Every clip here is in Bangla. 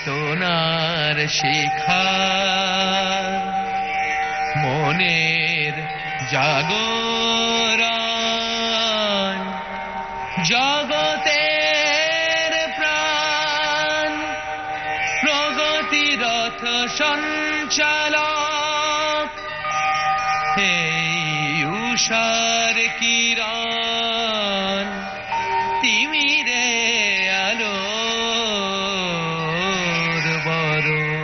চেতনার শিখা মনের জাগরণ জগতের প্রাণ প্রগতিরথ সঞ্চালক এই উষার কিরণ তিমিরে আলোর বরণ।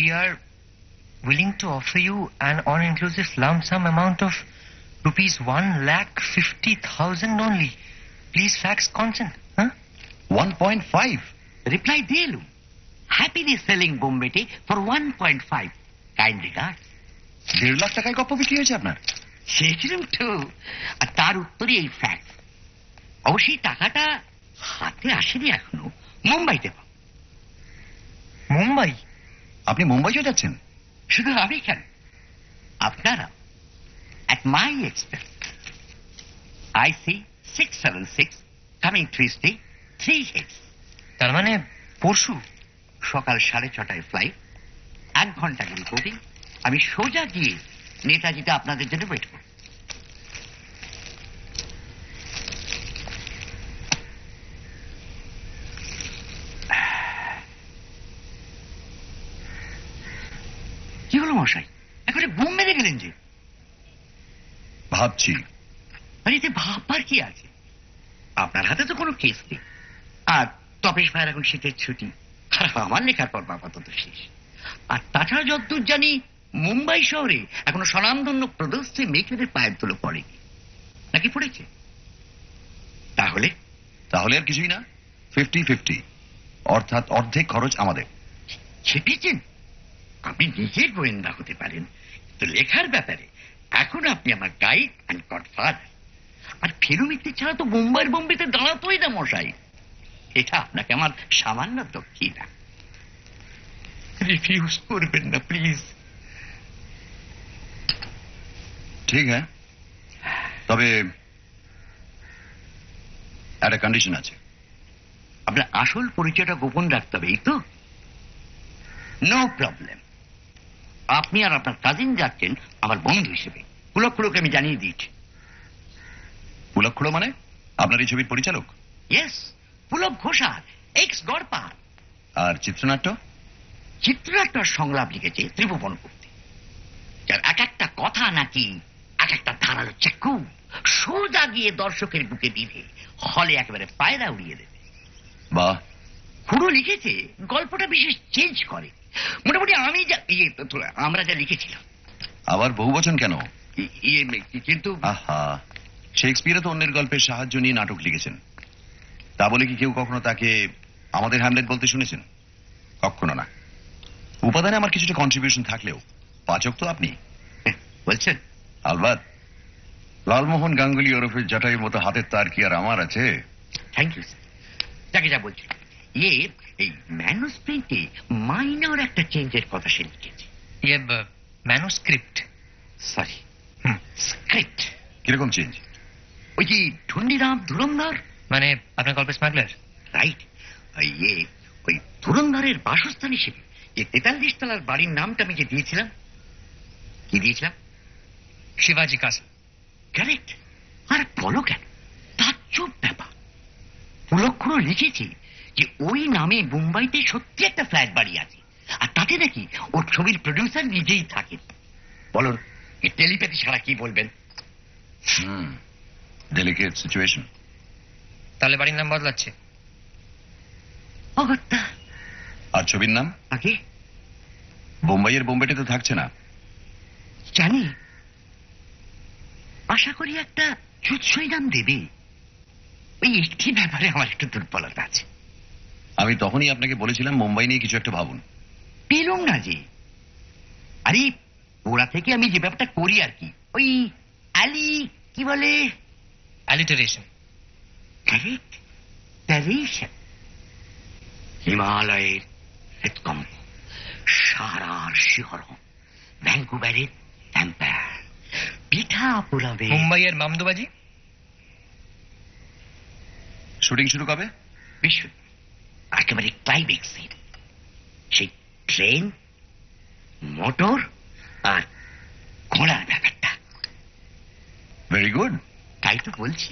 we are willing to offer you an all-inclusive lump sum amount of rupees 1,50,000 only. Please fax consent. Huh? 1.5. Reply দিলুম, happily selling Bombay tea for 1.5. Kind regards. 1.5 lakh টাকায় গপ্প বিক্রি হয়েছে আপনার? সেরকম তো। আর তার উত্তরে এই ফ্যাক্ট। অবশ্যই টাকাটা হাতে আসেনি এখনো, মুম্বাইতে পাবো। মুম্বাই? আপনি মুম্বাইও যাচ্ছেন? শুধু আমি কেন, আপনারা at my expense. I see 676 coming Tuesday, 3 hits. তার মানে পরশু সকাল 6:30 ফ্লাইট, 1 ঘন্টা রিপোর্টিং। আমি সোজা গিয়ে নেতাজিতে আপনাদের জন্য ওয়েট করব। কি হলো মশাই, একেবারে বুম মেরে গেলেন যে? ভাবছি। আরে এতে ভাববার কি আছে? আপনার হাতে তো কোনো কেস নেই, আর তপেশ ভাইয়ের এখন শীতের ছুটি, আমার লেখার পর আপাতত শেষ। আর তাছাড়া যতদূর জানি মুম্বাই শহরে এখনো স্বনামধন্য প্রদর্শী মেয়েদের পায়ের ধুলো পড়েনি, নাকি পড়েছে? তাহলে তাহলে আর কিছুই না, 50-50, অর্থাৎ অর্ধেক খরচ আমাদের। ছেপেছেন? আপনি নিজের গোয়েন্দা হতে পারেন, তো লেখার ব্যাপারে এখন আপনি আমার গাইড অ্যান্ড গডফাদার। আর ফেরুমিত্তি ছাড়া তো মুম্বাইয়ের বোম্বেতে দাঁড়াতোই না মশাই। এটা আপনাকে আমার সামান্য দক্ষিণা। রিফিউজ করবেন না প্লিজ। ঠিক হ্যাঁ, তবে একটা কন্ডিশন আছে। আপনার আসল পরিচয়টা গোপন রাখতে হবে, এই তো? No problem. আপনি আর আপনার কাজিন যাচ্ছেন আমার বন্ধু হিসেবে, পুলকগুলোকে আমি জানিয়ে দিয়েছি। পুলকখুড়ো মানে আপনার এই ছবির পরিচালক? Yes, Pulak Ghoshal, ex Garpar. আর চিত্রনাট্য? চিত্রনাট্য সংলাপ লিখেছে ত্রিভুবন করতে, যার এক একটা কথা নাকি এক একটা ধারালো চাকু সোজা গিয়ে দর্শকের বুকে বিঁধে হলে একেবারে পায়রা উড়িয়ে দেবে। বাহ। খুড়ো লিখেছে গল্পটা বিশেষ চেঞ্জ করে, মোটামুটি আমি যা আমরা যা লিখেছিলাম। আবার বহু বচন কেন? কিন্তু আহা, শেক্সপিয়ারও তো অন্যের গল্পের সাহায্য নিয়ে নাটক লিখেছেন। তা বলে কি কেউ কখনো তাকে আমাদের হ্যামলেট বলতে শুনেছেন? কখনো না। উপাদানে আমার কিছুটা কন্ট্রিবিউশন থাকলেও পাচক তো আপনি বলছেন। আলবাত, লালমোহন গাঙ্গুলি ওরফে জটাইয়ের মতো হাতের তার কি আর আমার আছে? Thank you sir. যাকে যা বলছি, এই ম্যানুস্ক্রিপ্টে মাইনর একটা চেঞ্জের কথা সে লিখেছে। ম্যানুস্ক্রিপ্ট? Sorry, script. কিরকম চেঞ্জ? ওই যে ঢুন্ডিরাম ধুরন্ধর, মানে আপনার গল্পের স্মাগলার? রাইট। ওই ধুরন্ধরের বাসস্থান হিসেবে যে 43 তলার বাড়ির নামটা আমি যে দিয়েছিলাম, কি দিয়েছিলাম? শিবাজি কাসল। কারেক্ট। আর বলো কেন, তাজ্জব ব্যাপার। পুলকখুড়ো লিখেছে যে ওই নামে মুম্বাইতে সত্যি একটা ফ্ল্যাট বাড়ি আছে, আর তাতে নাকি ওর ছবির প্রডিউসার নিজেই থাকেন। বলুন, টেলিপ্যাথি ছাড়া কি বলবেন? Delicate situation. তাহলে বাড়ির নাম বদলাচ্ছে? অগত্যা। আর ছবির নাম? আগে বোম্বাইয়ের বোম্বেতে তো থাকছে না। জানি, আশা করি একটা চুৎসই নাম দেবে। ওই একটি ব্যাপারে আমার একটু দুর্বলতা আছে। আমি তখনই আপনাকে বলেছিলাম মুম্বাই নিয়ে কিছু একটা ভাবুন। পেলুম না যে। আরে ওরা থেকে আমি যে ব্যাপারটা করি আর কি, ওই কি বলে, অ্যালিটারেশন। কারেক্ট, ট্যারেশন। হিমালয়ের হৃৎকম্প, সারার শিহরণ, ভ্যাঙ্কুভারের ভ্যাম্পায়ার, পিঠা পোড়াবে। মুম্বাইয়ের মামদোবাজি। শুটিং শুরু কবে? বিশ্ব একেবারে ক্লাইম্যাক্স সিন, সেই ট্রেন, মোটর আর ঘোড়ার ব্যাপারটা। Very good. তাই তো বলছি,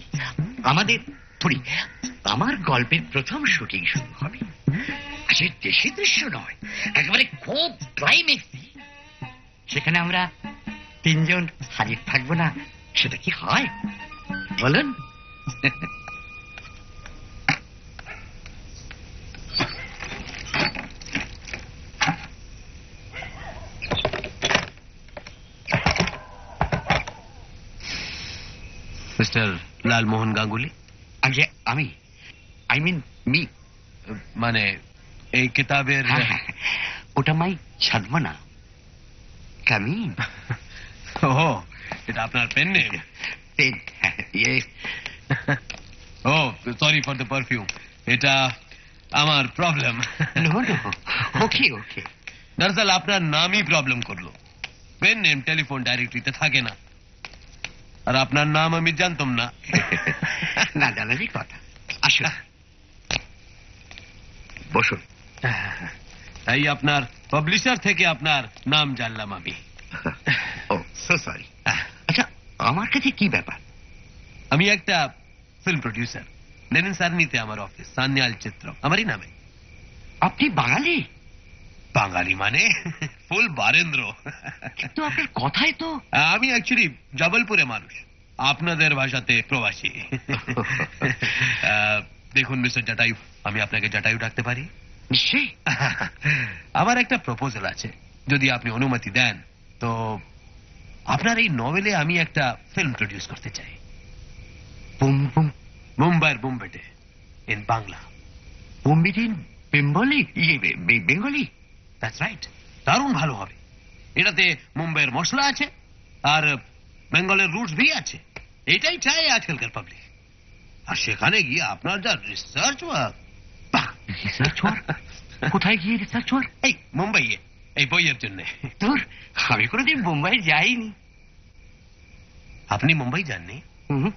আমার গল্পের প্রথম শুটিং শুরু হবে। আসলে দেশি দৃশ্য নয়, একেবারে খুব ক্লাইম্যাক্স। সেখানে আমরা 3 জন হারিয়ে থাকবো না, সেটা কি হয় বলুন? মিস্টার লালমোহন গাঙ্গুলি, আগে আমি, আই মিন মি। মানে এই কিতাবের ওটা মাই সাধমানা। কামিন। ও, এটা আপনার পেন নেম? পেন, ইয়ে। ও, সরি ফর দ্য পারফিউম, এটা আমার problem. No no, okay okay. দরअसल আপনার নামই প্রবলেম করলো। পেন নেম টেলিফোন ডাইরেক্টরিতে থাকে না, আর আপনার নাম আমি জানতাম না। না জানারই কথা। আসুন, বসুন। তাই আপনার পাবলিশার থেকে আপনার নাম জানলাম আমি। ও সো সরি। আচ্ছা, আমার কাছে কি ব্যাপার? আমি একটা ফিল্ম প্রডিউসার। লেনিন সারনিতে আমার অফিস, সান্যাল চিত্র আমারই নামে। আপনি বাঙালি? বাঙালি মানে ফুল বারেন্দ্র। কিন্তু আপনার কথাই তো। আমি অ্যাকচুয়ালি জবলপুরে মানুষ, আপনাদের ভাষাতে প্রবাসী। দেখুন মিস্টার জটায়ু, আমি আপনাকে জটায়ু ডাকতে পারি? নিশ্চয়ই। আমার একটা প্রপোজাল আছে, যদি আপনি অনুমতি দেন তো আপনার এই নভেলে আমি একটা ফিল্ম প্রডিউস করতে চাই। Boom boom. মুম্বাইয়ের বুম্বেটে, ইন বাংলা। বুম্বিটিন বেঙ্গলি, বেঙ্গলি। দ্যাটস রাইট, দারুণ ভালো হবে। এটাতে মুম্বাইয়ের মশলা আছে আর বেঙ্গলের রুটস ভি আছে। এটাই চাই আজকালকার পাবলিক। আর সেখানে গিয়ে আপনার যা রিসার্চ ওয়ার্ক। Research work? কোথায় গিয়ে রিসার্চ ওয়ার্ক? এই মুম্বাইয়ে, এই বইয়ের জন্য। তোর, আমি কোনোদিন মুম্বাই যাইনি। আপনি মুম্বাই যাননি? হুম।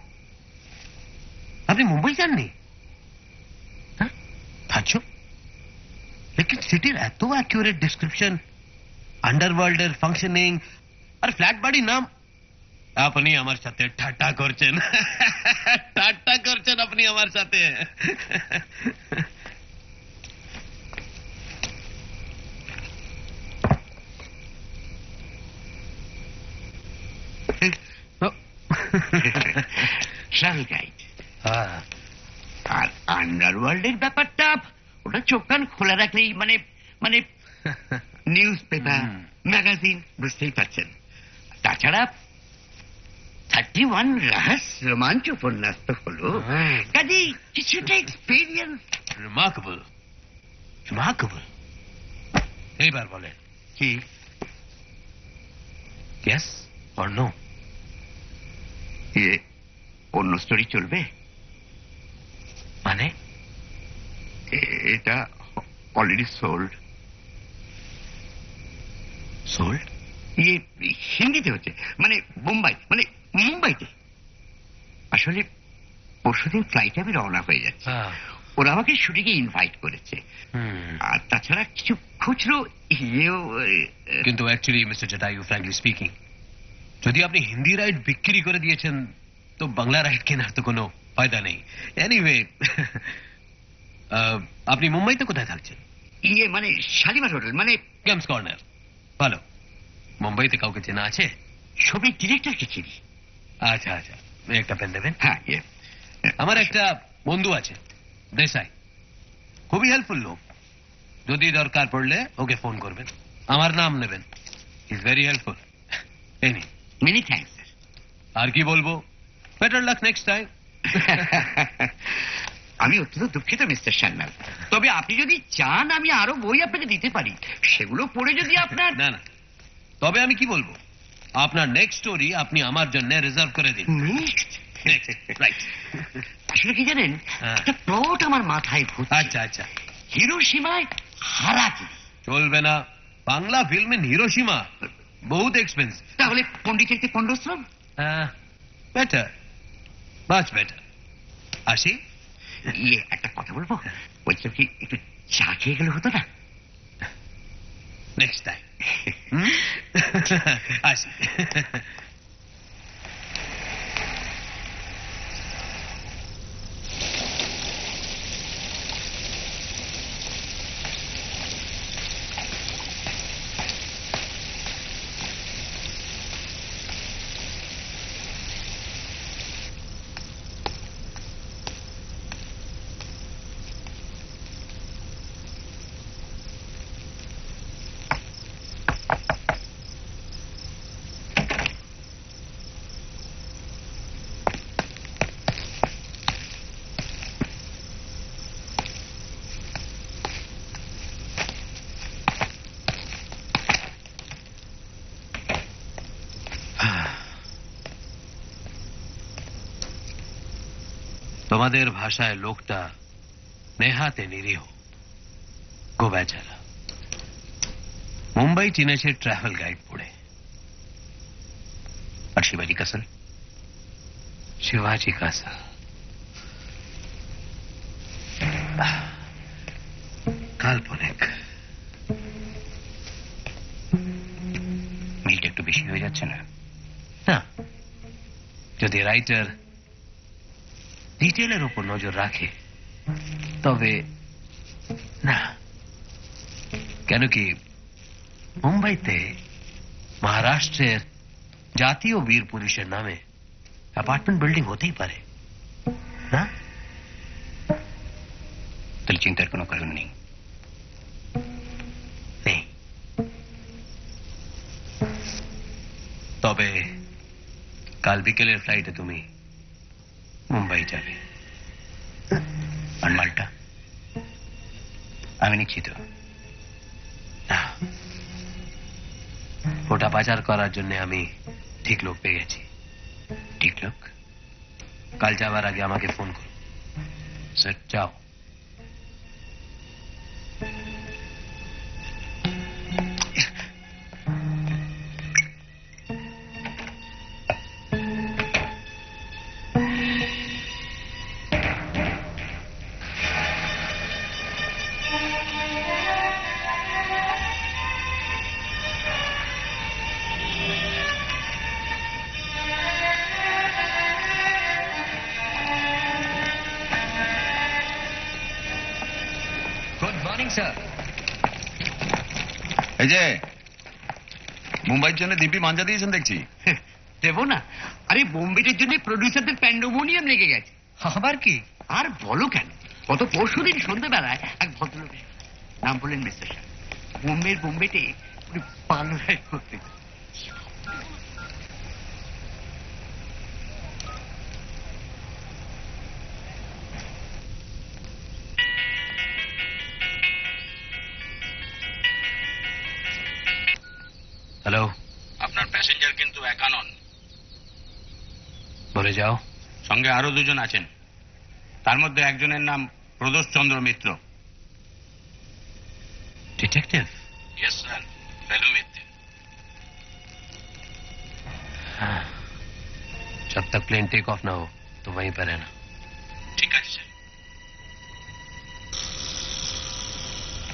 আপনি মুম্বাই যাননি? আচ্ছা, लेकिन সিটির এত অ্যাকুরেট ডেসক্রিপশন, আন্ডারওয়ার্ল্ডের ফাংশনিং আর ফ্ল্যাট বাড়ির নাম। আপনি আমার সাথে ঠাট্টা করছেন। ঠাট্টা করছেন আপনি আমার সাথে। Travel guide. আর আন্ডারওয়ার্ল্ডের ব্যাপারটা, ওটা চোখ কান খোলা রাখলেই মানে মানে নিউজ পেপার, ম্যাগাজিন, বুঝতেই পারছেন। তাছাড়া 31 রহস্য রোমাঞ্চ উপন্যাস তো হলো, কাজেই কিছুটা এক্সপিরিয়েন্স। Remarkable, remarkable. এইবার বলেন কি? Yes or no? অন্য স্টোরি চলবে? মানে এটা অলরেডি সোল্ড। সোল্ড? হিন্দিতে হচ্ছে, মানে বোম্বাই, মানে মুম্বাইতে। আসলে পরশুদিন ফ্লাইটে আমি রওনা হয়ে যাচ্ছি। ওরা আমাকে শুটিংয়ে ইনভাইট করেছে। আর তাছাড়া কিছু খুচরো ইয়েও। কিন্তু actually mister Jatayu, frankly speaking, যদি আপনি হিন্দি রাইট বিক্রি করে দিয়েছেন তো বাংলা রাইট কেনার তো কোনো ফায়দা নেই। এনিওয়ে, আপনি মুম্বাইতে কোথায় থাকছেন? মানে শালিমার হোটেল, মানে গেমস কর্নার। ভালো। মুম্বাইতে কাউকে চেনা আছে? ছবির ডিরেক্টরকে চিনি। আচ্ছা আচ্ছা, একটা পেন দেবেন? হ্যাঁ, আমার একটা বন্ধু আছে, দেশাই, খুবই হেল্পফুল লোক। যদি দরকার পড়লে ওকে ফোন করবেন, আমার নাম নেবেন। Is very helpful. Any many thanks sir. আর কি বলবো, বেটার লাক নেক্সট টাইম। আমি অত্যন্ত দুঃখিত মিস্টার সান্যাল, তবে আপনি যদি চান আমি আরো বই আপনাকে দিতে পারি, সেগুলো পড়ে যদি আপনার। না না, তবে আমি কি বলবো, আপনার নেক্সট স্টোরি আপনি আমার জন্য রিজার্ভ করে দিন। নেক্সট? রাইট। আসলে কি জানেন, একটা প্লট আমার মাথায় ঘুরছে। আচ্ছা আচ্ছা। হিরোশিমায় হারাকি। চলবে না, বাংলা ফিল্মে হিরোশিমা বহুত এক্সপেন্সিভ। তাহলে পন্ডিচেরিতে পন্ডশ্রম? Better, much better. আসি। একটা কথা বলবো, বলছিলাম কি একটু চা খেয়ে গেলে হতো না? Next time. আসি। তোমাদের ভাষায় লোকটা নেহাতে নিরীহ, গোবেচারা। মুম্বাই চিনেছে ট্রাভেল গাইড পড়ে। আর শিবাজি কাসাল? শিবাজি কাসাল কাল্পনিক। মিলটা একটু বেশি হয়ে যাচ্ছে না? না, যদি রাইটার ডিটেলের উপর নজর রাখে তবে না। কেন কি মুম্বাইতে মহারাষ্ট্রের জাতীয় বীর পুলিশের নামে অ্যাপার্টমেন্ট বিল্ডিং হতেই পারে না? তাহলে চিন্তার কোনো কারণ নেই। নেই। তবে কাল বিকেলের ফ্লাইটে তুমি মুম্বাই যাবে। আর মালটা আমি নিশ্চিত না, ওটা পাচার করার জন্য আমি ঠিক লোক পেয়ে গেছি। ঠিক লোক? কাল যাওয়ার আগে আমাকে ফোন করো। স্যার, যাও। Good morning sir. এই যে মুম্বাইয়ের জন্য দিব্যি মাঞ্জা দিয়েছেন দেখছি। দেবো না? আরে বোম্বের জন্য প্রডিউসারদের প্যান্ডোমোনিয়াম লেগে গেছে। আবার কি? আর বলো কেন, গত পরশুদিন সন্ধ্যেবেলায় এক ভদ্রলোক এসে, নাম বললেন মিস্টার শাহ, বোম্বেতে পার্লার করতে। হ্যালো, আপনার প্যাসেঞ্জার কিন্তু একা নন, বলে যাও। সঙ্গে আরো দুজন আছেন। তার মধ্যে একজনের নাম প্রদোষ চন্দ্র মিত্র। ডিটেকটিভ? ইয়েস স্যার, ফেলো মিত্র। हाँ, जब तक प्लेन टेक ऑफ ना हो तो वहीं पर रहना। ঠিক আছে স্যার।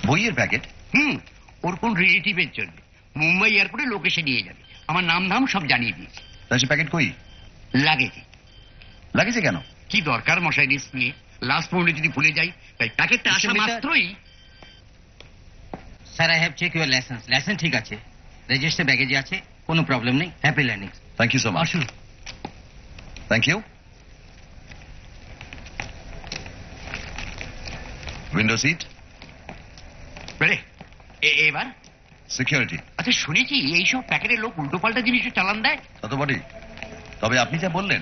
বইয়ের প্যাকেট? ওর কোন রিলেটিভের জন্য মুম্বাই এয়ারপোর্টে লোক এসে নিয়ে যাবে। আমার নাম ধাম সব জানিয়ে দিয়েছে। তা সে প্যাকেট কই? লাগেছে। লাগেছে কেন? কি দরকার মশাই রিস্ক নিয়ে? লাস্ট মোমেন্টে যদি ভুলে যাই, তাই প্যাকেটটা আসা মাত্রই। Sir, I have check your license. License ঠিক আছে, রেজিস্টার ব্যাগেজে আছে, কোনো প্রবলেম নেই। Happy landing. Thank you so much. আসুন। Thank you. Window seat? বেড়ে এবার সিকিউরিটি? আচ্ছা, শুনেছি এইসব প্যাকেটের লোক উল্টো পাল্টা জিনিসও চালান দেয়। তত বটেই। তবে আপনি যা বললেন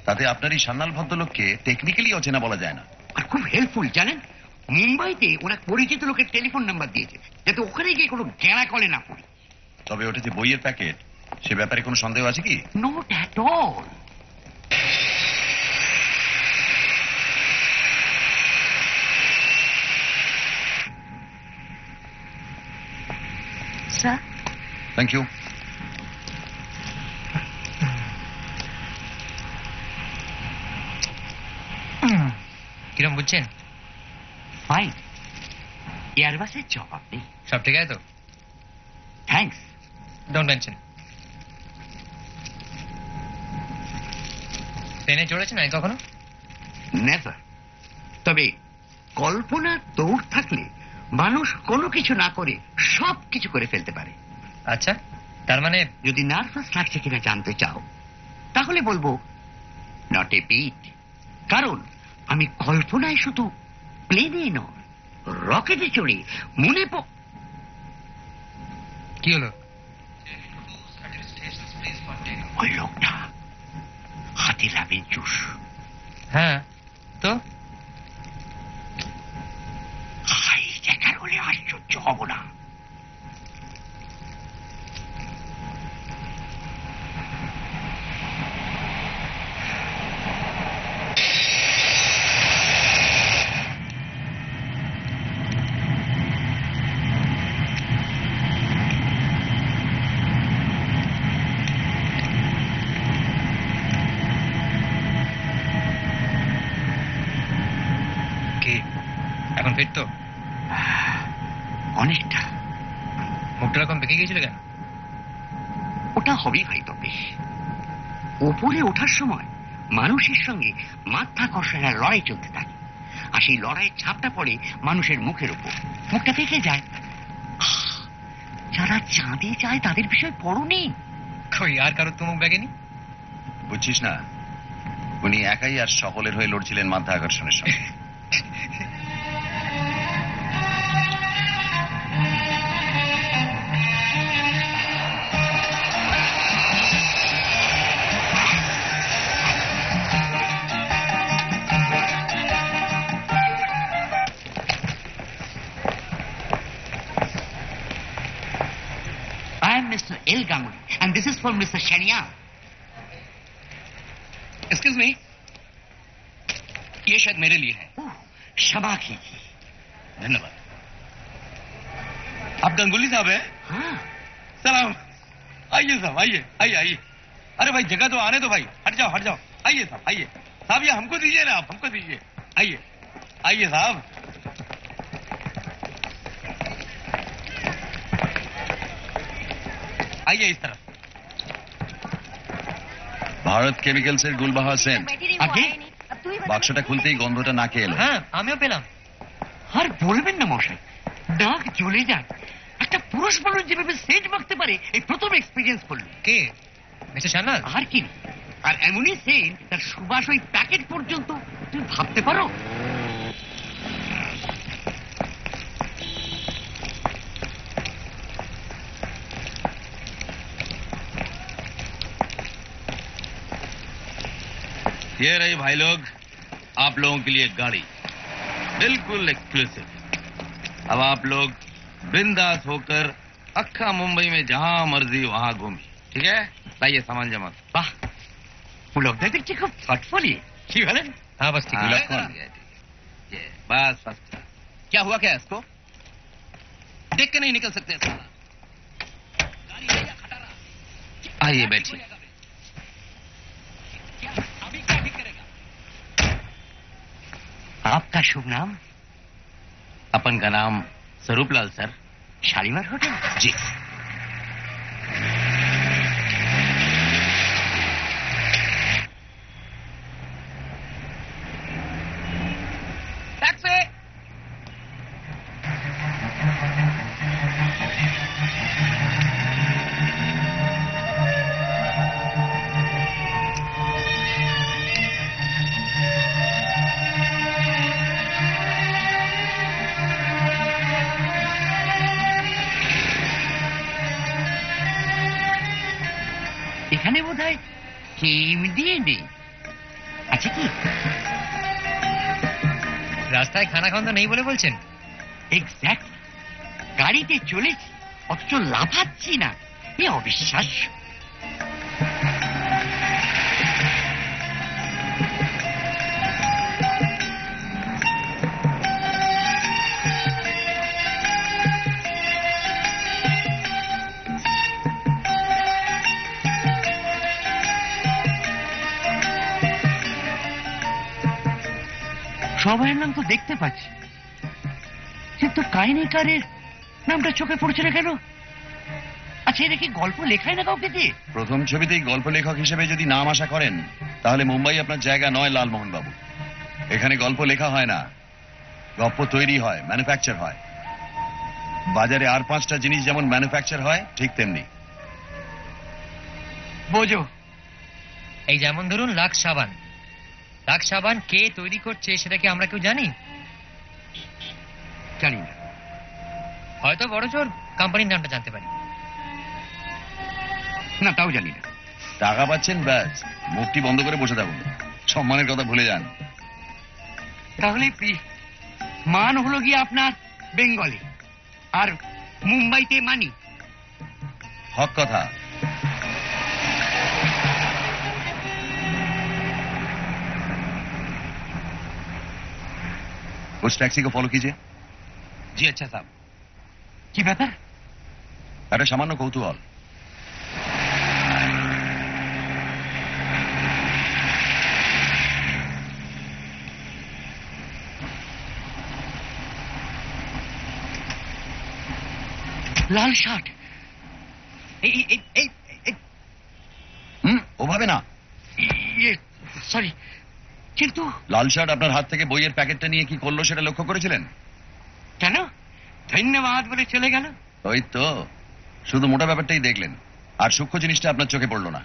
তাতে আপনার এই সান্নাল ভদ্রলোককে টেকনিক্যালি অচেনা বলা যায় না। আর খুব হেল্পফুল জানেন, মুম্বাইতে ওরা পরিচিত লোকের টেলিফোন নাম্বার দিয়েছে যাতে ওখানে গিয়ে কোনো গেঁড়া কলে না পড়ে। তবে ওটা যে বইয়ের প্যাকেট সে ব্যাপারে কোনো সন্দেহ আছে কি? Not at all. Sir, thank you. কিরম বুঝছেন? ফাইন, এয়ারবাসের জবাব নেই। সব ঠিক আছে তো? থ্যাঙ্কস। Don't mention. ট্রেনে চড়েছেন আমি কখনো? নেভার। তবে কল্পনার দৌড় থাকলে মানুষ কোনো কিছু না করে সব কিছু করে ফেলতে পারে। আচ্ছা, তার মানে যদি নার্ভাস লাগছে কিনা জানতে চাও তাহলে বলবো নট এ বিট। কারণ আমি কল্পনায় শুধু প্লেনে নয়, রকেটে চড়ে মনে কি হলো? ওই লোকটা হাতে লাভের জুস। হ্যাঁ তো হাই জ্যাকার হলে আশ্চর্য হব না। পেট তো অনেকটা। মুখটা এরকম পেকে গিয়েছিল কেন? ওটা হবেই ভাই। তবে ওপরে ওঠার সময় মানুষের সঙ্গে মাধ্যাকর্ষণের লড়াই চলতে থাকে, আর সেই লড়াইয়ের ছাপটা পড়ে মানুষের মুখের উপর, মুখটা থেকে যায়। যারা চাঁদে যায় তাদের বিষয় পড়োনি? কই আর কারোর তো মুখ ব্যাগেনি? বুঝছিস না, উনি একাই আর সকলের হয়ে লড়ছিলেন মাধ্যাকর্ষণের সঙ্গে। I am Mr. L. Ganguly, and this is for Mr. Shania. Excuse me, ये शायद मेरे लिए है। क्षमा कीजिए। धन्यवाद। आप गंगुली साहब हैं? हाँ, सलाम। आइए साहब, आइए आइए आइए। अरे भाई जगह तो आने दो भाई, हट जाओ हट जाओ। आइए साहब, आइए साहब, ये हमको दीजिए ना, आप हमको दीजिए। आइए आइए साहब। आइए इस तरफ। ভারত কেমিক্যালসের গুলবাহা সেন্ট। আগে বাক্সটা খুলতেই গন্ধটা নাকে এলো। হ্যাঁ আমিও পেলাম। আর বলবেন না মশাই, নাক জ্বলে যায়। একটা পুরুষ মানুষ যেভাবে সেন্ট মাখতে পারে এই প্রথম এক্সপিরিয়েন্স করলো। কে? মিস্টার সান্যাল? আর কি, আর এমনই সেন্ট তার সুবাস ওই প্যাকেট পর্যন্ত। তুমি ভাবতে পারো? ये रही भाई लोग आप लोगों के लिए गाड़ी, बिल्कुल एक्सक्लूसिव। अब आप लोग बिंदास होकर अक्खा मुंबई में जहां मर्जी वहां घूमिए, ठीक है? लाइए सामान जमा। বাহ, পুলকদা দেখছি খুব থটফলি। কি বলেন? হ্যাঁ বাস ঠিক। हाँ, लखन। ये बस बस। क्या हुआ क्या इसको? देख के नहीं निकल सकते साला। आइए बैठिए। आपका शुभ नाम? अपन का नाम स्वरूपलाल सर। শালিমার হোটেল? जी। टैक्सी। এখানে বোধ হয় কেম দিয়ে নেই। আচ্ছা কি রাস্তায় খানা খাওয়া নেই বলে বলছেন? এক্স্যাক্ট। গাড়িতে চলেছি অথচ লাফাচ্ছি না, এ অবিশ্বাস্য। সবাইয়ের নাম তো দেখতে পাচ্ছি, কিন্তু কাহিনীকারের নামটা চোখে পড়ছে না কেন? আচ্ছা, এটা কি গল্প লেখায় না কাউকে দিয়ে? প্রথম ছবিতেই গল্প লেখক হিসেবে যদি নাম আশা করেন তাহলে মুম্বাই আপনার জায়গা নয় লালমোহন বাবু। এখানে গল্প লেখা হয় না, গল্প তৈরি হয়, ম্যানুফ্যাকচার হয়। বাজারে আর 5টা জিনিস যেমন ম্যানুফ্যাকচার হয় ঠিক তেমনি। বোঝো, এই যেমন ধরুন লাক্স সাবান। লাক্স সাবান কে তৈরি করছে সেটা কি আমরা কেউ জানি? জানি না। হয়তো বড় জোর কোম্পানির নামটা জানতে পারি। না, তাও জানি না। টাকা পাচ্ছেন ব্যাস, মুখটি বন্ধ করে বসে থাকুন, সম্মানের কথা ভুলে যান। তাহলে মান হলো গিয়ে আপনার বেঙ্গলি, আর মুম্বাইতে মানি। হক কথা। उस टैक्सी को फॉलो कीजिए। जी अच्छा साहब। কি ব্যাপার? একটা সামান্য কৌতূহল। লাল শার্ট। ওভাবে না। সরি, কিন্তু লাল শার্ট আপনার হাত থেকে বইয়ের প্যাকেটটা নিয়ে কি করলো সেটা লক্ষ্য করেছিলেন? কেন ধন্যবাদ বলে চলে গেল? ওই তো, শুধু মোটা ব্যাপারটাই দেখলেন, আর সূক্ষ্ম জিনিসটা আপনার চোখে পড়লো না।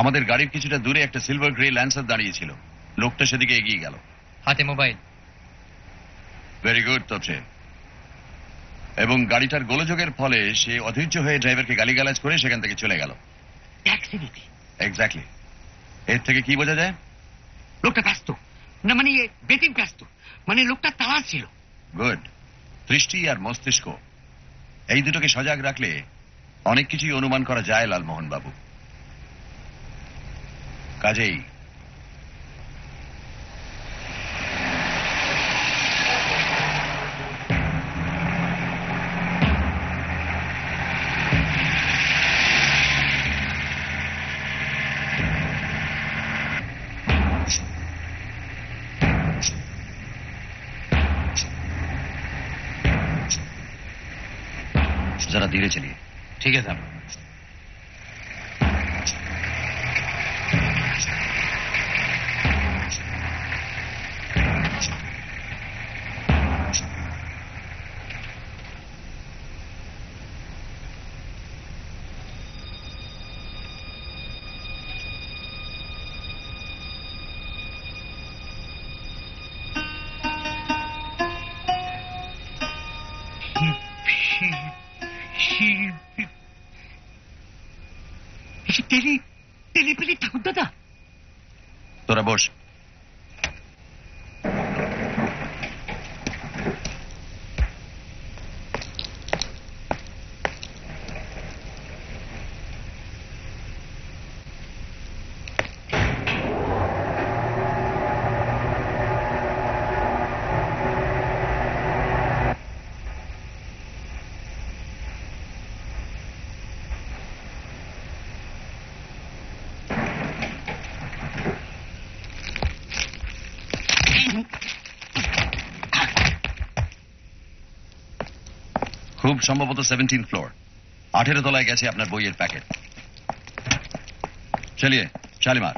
আমাদের গাড়ির কিছুটা দূরে একটা সিলভার গ্রে ল্যান্সার দাঁড়িয়ে ছিল, লোকটা সেদিকে এগিয়ে গেল। হাতে মোবাইল। ভেরি গুড তোপসে। এবং গাড়িটার গোলযোগের ফলে সে অধৈর্য হয়ে ড্রাইভারকে গালিগালাজ করে সেখান থেকে চলে গেল। ট্যাক্সি নিতে। এক্স্যাক্টলি। এর থেকে কি বোঝা যায়? লোকটা ব্যস্ত, না মানে বেটিং ব্যস্ত, মানে লোকটা তাড়া ছিল। গুড। দৃষ্টি আর মস্তিষ্ক এই দুটোকে সজাগ রাখলে অনেক কিছুই অনুমান করা যায় লালমোহন বাবু। কাজেই जरा धीरे चलिए। ठीक है साहब। টেলিপেলি ঠাকুর দাদা। তোরা বস। খুব সম্ভবত 17 ফ্লোর, 18 তলায় গেছে আপনার বইয়ের প্যাকেট। চলিয়ে Shalimar.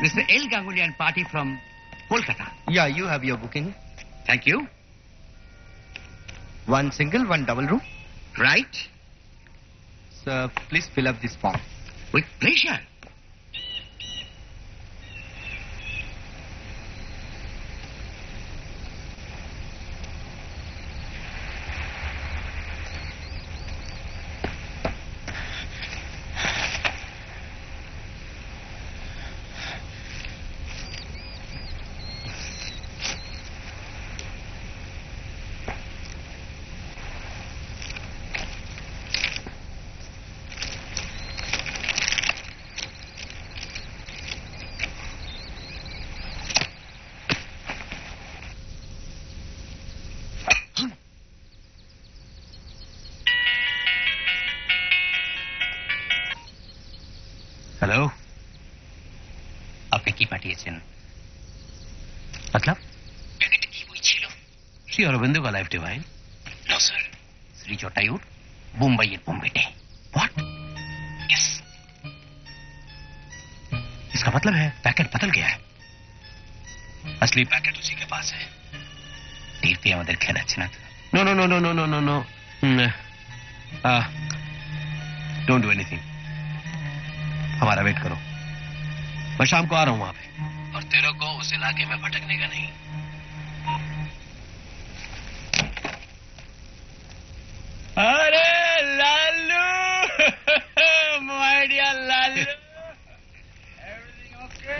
Mr. L. Ganguly and party from Kolkata. Yeah, you have your booking. Thank you. One single, one double room. Right. Sir, please fill up this form. With pleasure. Hello. আপনি কি পাঠিয়েছেন? श्री अरविंदो का life divine? No sir, Shri जटायुर मुंबई बोम्बेटे। व्हाट? यस। इसका मतलब है पैकेट बदल गया है। असली पैकेट उसी के पास है। দেখতে আমাদের খেয়াল আছে না? No no no no no no no no, don't do anything. हमारा वेट करो, मैं शाम को आ रहा हूं वहां पे, और तेरे को उस इलाके में भटकने का नहीं। अरे Lalu, my dear Lalu, everything okay?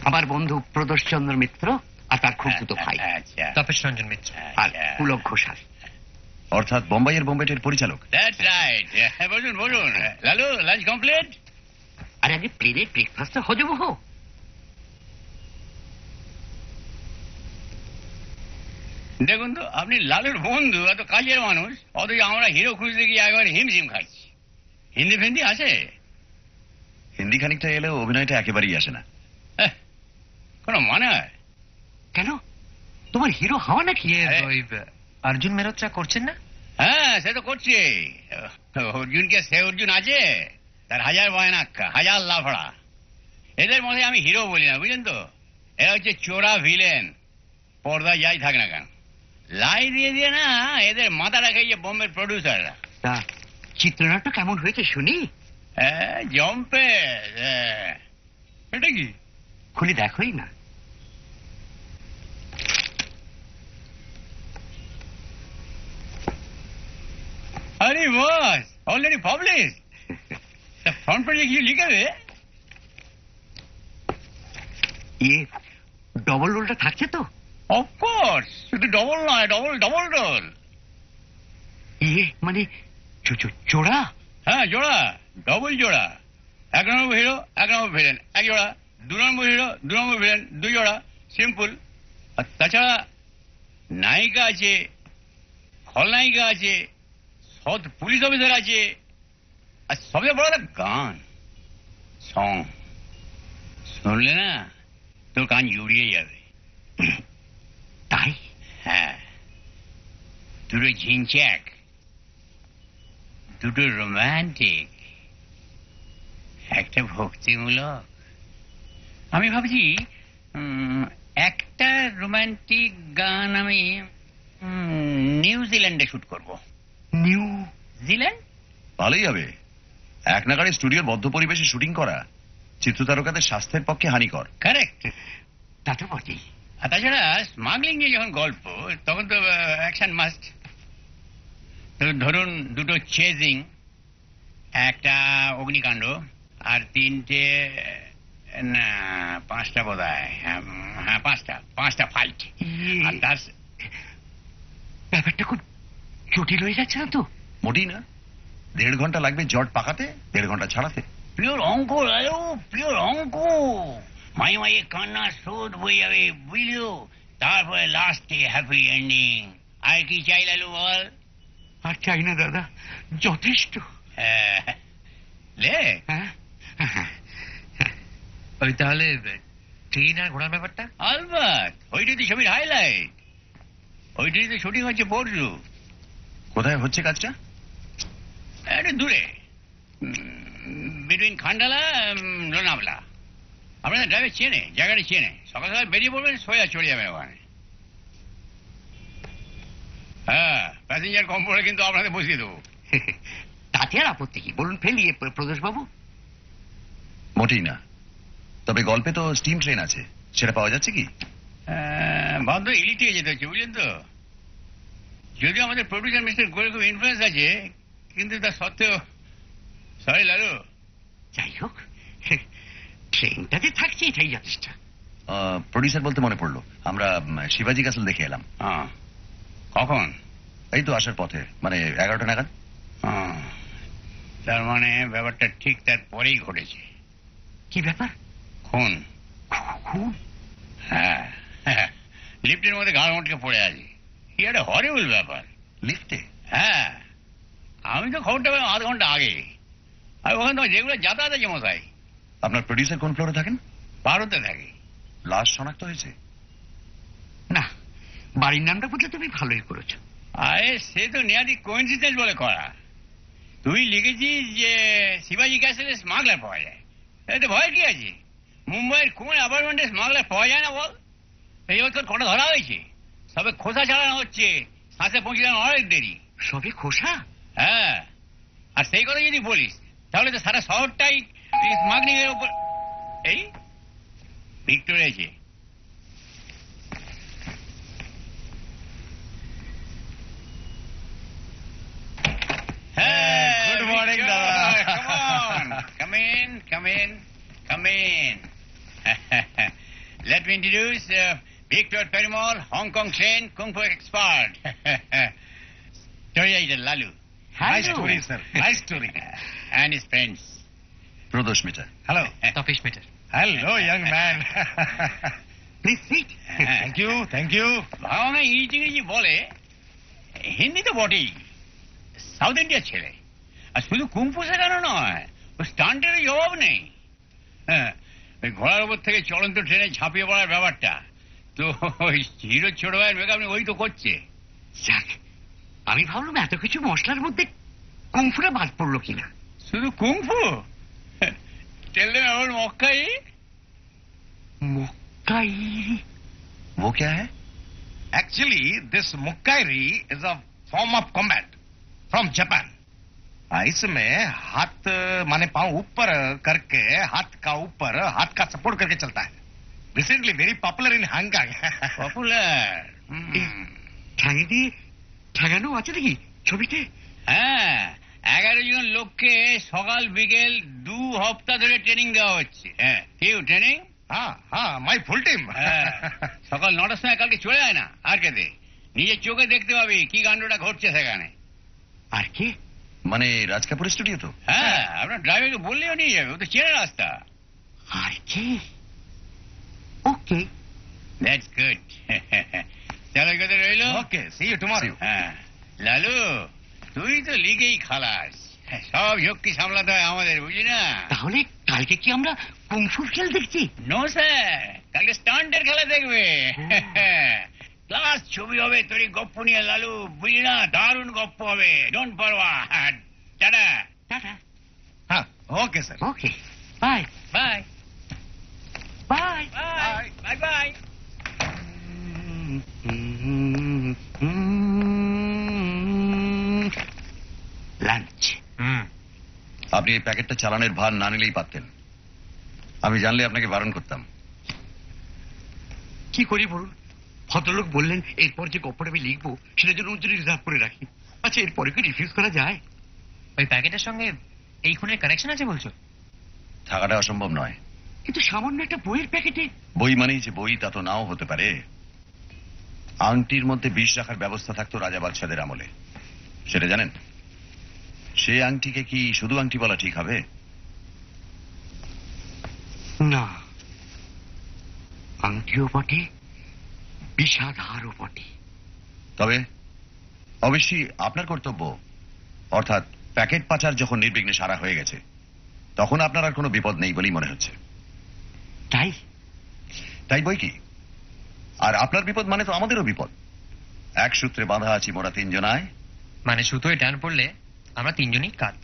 আমার বন্ধু প্রদোষ চন্দ্র মিত্র আর তার খুব ভাই আচ্ছা, তপেশ রঞ্জন মিত্র। আর পুলক ঘোষাল। অর্থাৎ বোম্বাইয়ের বোম্বেটের পরিচালক। That's right. বলুন বলুন লালু, লাঞ্চ কমপ্লিট? আরে আগে প্লেনের ব্রেকফাস্টটা হজম হো। দেখুন তো, আপনি লালুর বন্ধু, এত কাজের মানুষ, অথচ আমরা হিরো খুঁজতে গিয়ে একবার হিমশিম খাচ্ছি। হিন্দি ফিন্দি আছে? হিন্দি খানিকটা এলেও অভিনয়টা একেবারেই আসে না। কোনো মানে হয়? কেন, তোমার হিরো হওয়া নাকি? ওই অর্জুন মেহরোত্রা করছেন না? হ্যাঁ, সে তো করছে। অর্জুনকে সে অর্জুন আছে, তার হাজার বয়নাক্কা, হাজার লাফড়া। এদের মধ্যে আমি হিরো বলি না, বুঝলেন তো? এরা হচ্ছে চোরা ভিলেন, পর্দায় যাই থাক না কেন। লাই দিয়ে দিয়ে না এদের মাথাটা খেয়ে বোম্বের প্রডিউসাররা। তা চিত্রনাট্য কেমন হয়েছে শুনি? হ্যাঁ, জম্পে। এটা কি? খুলে দেখোই না। আরে বস, অলরেডি পাবলিশ। ফ্রন্ট পেজে কি লিখাবে? ইয়ে ডবল রোলটা থাকছে তো? অফকোর্স, শুধু ডবল নয়, ডবল ডবল রোল। ইয়ে মানে জোড়া? হ্যাঁ, জোড়া, ডবল জোড়া। 1 নম্বর হিরো, 1 নম্বর ভিলেন, এক জোড়া। 2 নম্বর হিরো, 2 নম্বর ভিলেন, 2 জোড়া। সিম্পল। আর তাছাড়া নায়িকা আছে, খলনায়িকা আছে, সৎ পুলিশ অফিসার আছে, আর সবচেয়ে বড় একটা গান, সং। শুনলে না তোর কান জুড়িয়ে যাবে। তাই? হ্যাঁ, দুটো ঝিনচ্যাক, দুটো রোমান্টিক, একটা ভক্তিমূলক। আমি ভাবছি একটা রোমান্টিক গান আমি নিউজিল্যান্ডে শুট করব। নিউজিল্যান্ড? ভালোই হবে। এক নাগাড়ে স্টুডিওর বদ্ধ পরিবেশে শুটিং করা চিত্রতারকাদের স্বাস্থ্যের পক্ষে হানিকর। কারেক্ট। তা তো বটেই। আর তাছাড়া স্মাগলিং নিয়ে যখন গল্প, তখন তো অ্যাকশন মাস্ট। ধরুন দুটো চেজিং, একটা অগ্নিকাণ্ড, আর 3টে না 5টা বোধ হয়, হ্যাঁ 5টা ফাইট। আর তার ব্যাপারটা খুব জটিল হয়ে যাচ্ছে না তো? মোটেই না। 1.5 ঘন্টা লাগবে জট পাকাতে, 1.5 ঘন্টা ছাড়াতে। পিওর অঙ্ক লালু, পিওর অঙ্ক। মাঝে মাঝে কান্নার স্রোত বয়ে যাবে, বুঝলো? তারপরে লাস্টে হ্যাপি এন্ডিং। আর কি চাই লালু বল? আর চাই না দাদা, যথেষ্ট। লে হ্যাঁ, ওই তাহলে ট্রেন আর ঘোড়ার ব্যাপারটা? আলবাত, ওইটাই তো ছবির হাইলাইট। ওইটাই তো শুটিং হচ্ছে পরশু। কোথায় হচ্ছে কাজটা? একটু দূরে, বিটুইন খান্ডালা লোনাভলা। আপনাদের ড্রাইভার চেনে, জায়গাটা চেনে। সকাল সকাল বেরিয়ে পড়বেন, সোজা চলে যাবেন ওখানে। হ্যাঁ, প্যাসেঞ্জার কম পড়ে কিন্তু আপনাদের বসিয়ে দেবো। তাতে আর আপত্তি কি? বলুন ফেলিয়ে প্রদোষ বাবু। মোটেই না। তবে গল্পে তো স্টিম ট্রেন আছে, সেটা পাওয়া যাচ্ছে কি? ভাবতো ইলেকট্রিকে যেতে হচ্ছে, বুঝলেন তো? যদিও আমাদের প্রডিউসার মিস্টার গোয়েল খুব ইনফ্লুয়েন্স আছে, কিন্তু তা সত্ত্বেও সরি লালু। যাই হোক, ট্রেনটাতে থাকছে এটাই যথেষ্ট। প্রডিউসার বলতে মনে পড়লো, আমরা শিবাজি ক্যাসেল দেখে এলাম। কখন? এই তো আসার পথে, মানে 11টা নাগাদ। তার মানে ব্যাপারটা ঠিক তার পরেই ঘটেছে। কি ব্যাপার? খুন। খুন? হ্যাঁ, লিফটের মধ্যে গাড় মোটকে পড়ে আছে। কি একটা হরিবল ব্যাপার। লিফটে? হ্যাঁ, আমি তো খবরটা পেলাম 1/2 ঘন্টা আগে। আর ওখানে তো যেগুলো যাতায়াত আছে মশাই। আপনার প্রডিউসার কোন ফ্লোরে থাকেন? 12তে থাকে। লাশ শনাক্ত হয়েছে? না, বাড়ির নামটা বুঝে তুমি ভালোই করেছো। আরে সে তো নিয়াদি কোইন্সিডেন্স বলে করা। তুই লিখেছিস যে শিবাজি ক্যাসেলে স্মাগলার পাওয়া যায়, এতে ভয় কি আছে? মুম্বাইয়ের কোন অ্যাপার্টমেন্টে স্মাগলার পাওয়া যায় না বল? এই বছর কটা ধরা হয়েছে, সবে খোসা চালানো হচ্ছে, শ্বাসে পৌঁছানো অনেক দেরি। সবে খোসা? হ্যাঁ, আর সেই কথা যদি বলিস তাহলে তো সারা শহরটাই স্মাগলিং এর উপর। এই ভিক্টর এসে Good morning, Dada. Come on, come in. Let me introduce Victor Perumal, Hong Kong trained Kung Fu expert. Story writer Lalu. Nice story, sir. Nice story. And his friends. Pradosh Mitter. Hello, Topesh Mitter. Hello young man. Please sit. Thank you. ভাবনা ইংরেজি বলে, হিন্দি তো বটেই, সাউথ ইন্ডিয়ার ছেলে। আর শুধু কুম্ফু শেখানো নয়, ও স্টান্টের জবাব নেই। হ্যাঁ, ওই ঘোড়ার উপর থেকে চলন্ত ট্রেনে ঝাঁপিয়ে পড়ার ব্যাপারটা তো ওই হিরো ছোট ভাইয়ের মেকআপ ওই তো করছে। যাক, আমি ভাবলাম এত কিছু মশলার মধ্যে কুমফুটা বাদ পড়লো কিনা। শুধু কুম্ফু? টেল দেম অ্যাবাউট মক্কাই। মক্কাই? वो क्या है? Actually, this मुक्काई is a form of combat from Japan. इसमें हाथ माने पांव ऊपर करके हाथ का सपोर्ट करके चलता है. Recently very popular in Hong Kong. Popular? ঠ্যাঙে দিয়ে ঠ্যাঙানো আছে নাকি ছবিতে? হ্যাঁ, 11 জন লোককে সকাল বিকেল 2 সপ্তাহ ধরে ট্রেনিং দেওয়া হচ্ছে। হ্যাঁ, কেউ ট্রেনিং? हाँ, my full team. সকাল 9টার সময় কালকে চলে যায় না আর কেতে, নিজের চোখে দেখতে পাবি কি কাণ্ডটা ঘটছে সেখানে। আর কি? মানে রাজ কাপুর স্টুডিও তো? হ্যাঁ, আপনার ড্রাইভারকে বললেও নিয়ে যাবে, ও তো চেনে রাস্তা। আর কি? ওকে, দ্যাটস গুড। চলো কথা রইলো। Okay, see you tomorrow. হ্যাঁ, লালু তুই তো লিগেই খালাস, সব ঝক্কি সামলাতে হয় আমাদের, বুঝলি না? তাহলে কালকে কি আমরা কুমফুর খেল দেখছি? নো স্যার, কালকে স্টান্টের খেলা দেখবে। ক্লাস ছবি হবে তোর গপ্প নিয়ে লালু, বুঝলি না? দারুণ গপ্প হবে, ডোন্ট পারওয়া। টাটা। টাটা। हाँ, okay sir. Okay, bye bye bye. Bye bye bye. Lunch. আপনি এই প্যাকেটটা চালানের ভার না নিলেই পারতেন। আমি জানলে আপনাকে বারণ করতাম। কি করি বলুন? ভদ্রলোক বললেন এরপর যে গপ্পটা আমি লিখবো সেটার জন্য ওর জন্য রিজার্ভ করে রাখি। আচ্ছা, এরপরে কি রিফিউজ করা যায়? ওই প্যাকেটের সঙ্গে এই খুনের কানেকশন আছে বলছো? থাকাটা অসম্ভব নয়। কিন্তু সামান্য একটা বইয়ের প্যাকেটে। বই মানেই যে বই তা তো নাও হতে পারে। আংটির মধ্যে বিষ রাখার ব্যবস্থা থাকতো রাজা বাদশাদের আমলে, সেটা জানেন? সে আংটিকে কি শুধু আংটি বলা ঠিক হবে? না, আংটিও বটে, বিষাধারও বটে। তবে অবশ্যই আপনার কর্তব্য, অর্থাৎ প্যাকেট পাচার যখন নির্বিঘ্নে সারা হয়ে গেছে তখন আপনার আর কোনো বিপদ নেই বলেই মনে হচ্ছে। তাই? তাই বই কি? আর আপনার বিপদ মানে তো আমাদেরও বিপদ। এক সূত্রে বাঁধা আছি মোরা তিনজনায়। মানে সুতোয় টান পড়লে আমরা তিনজনই কাত।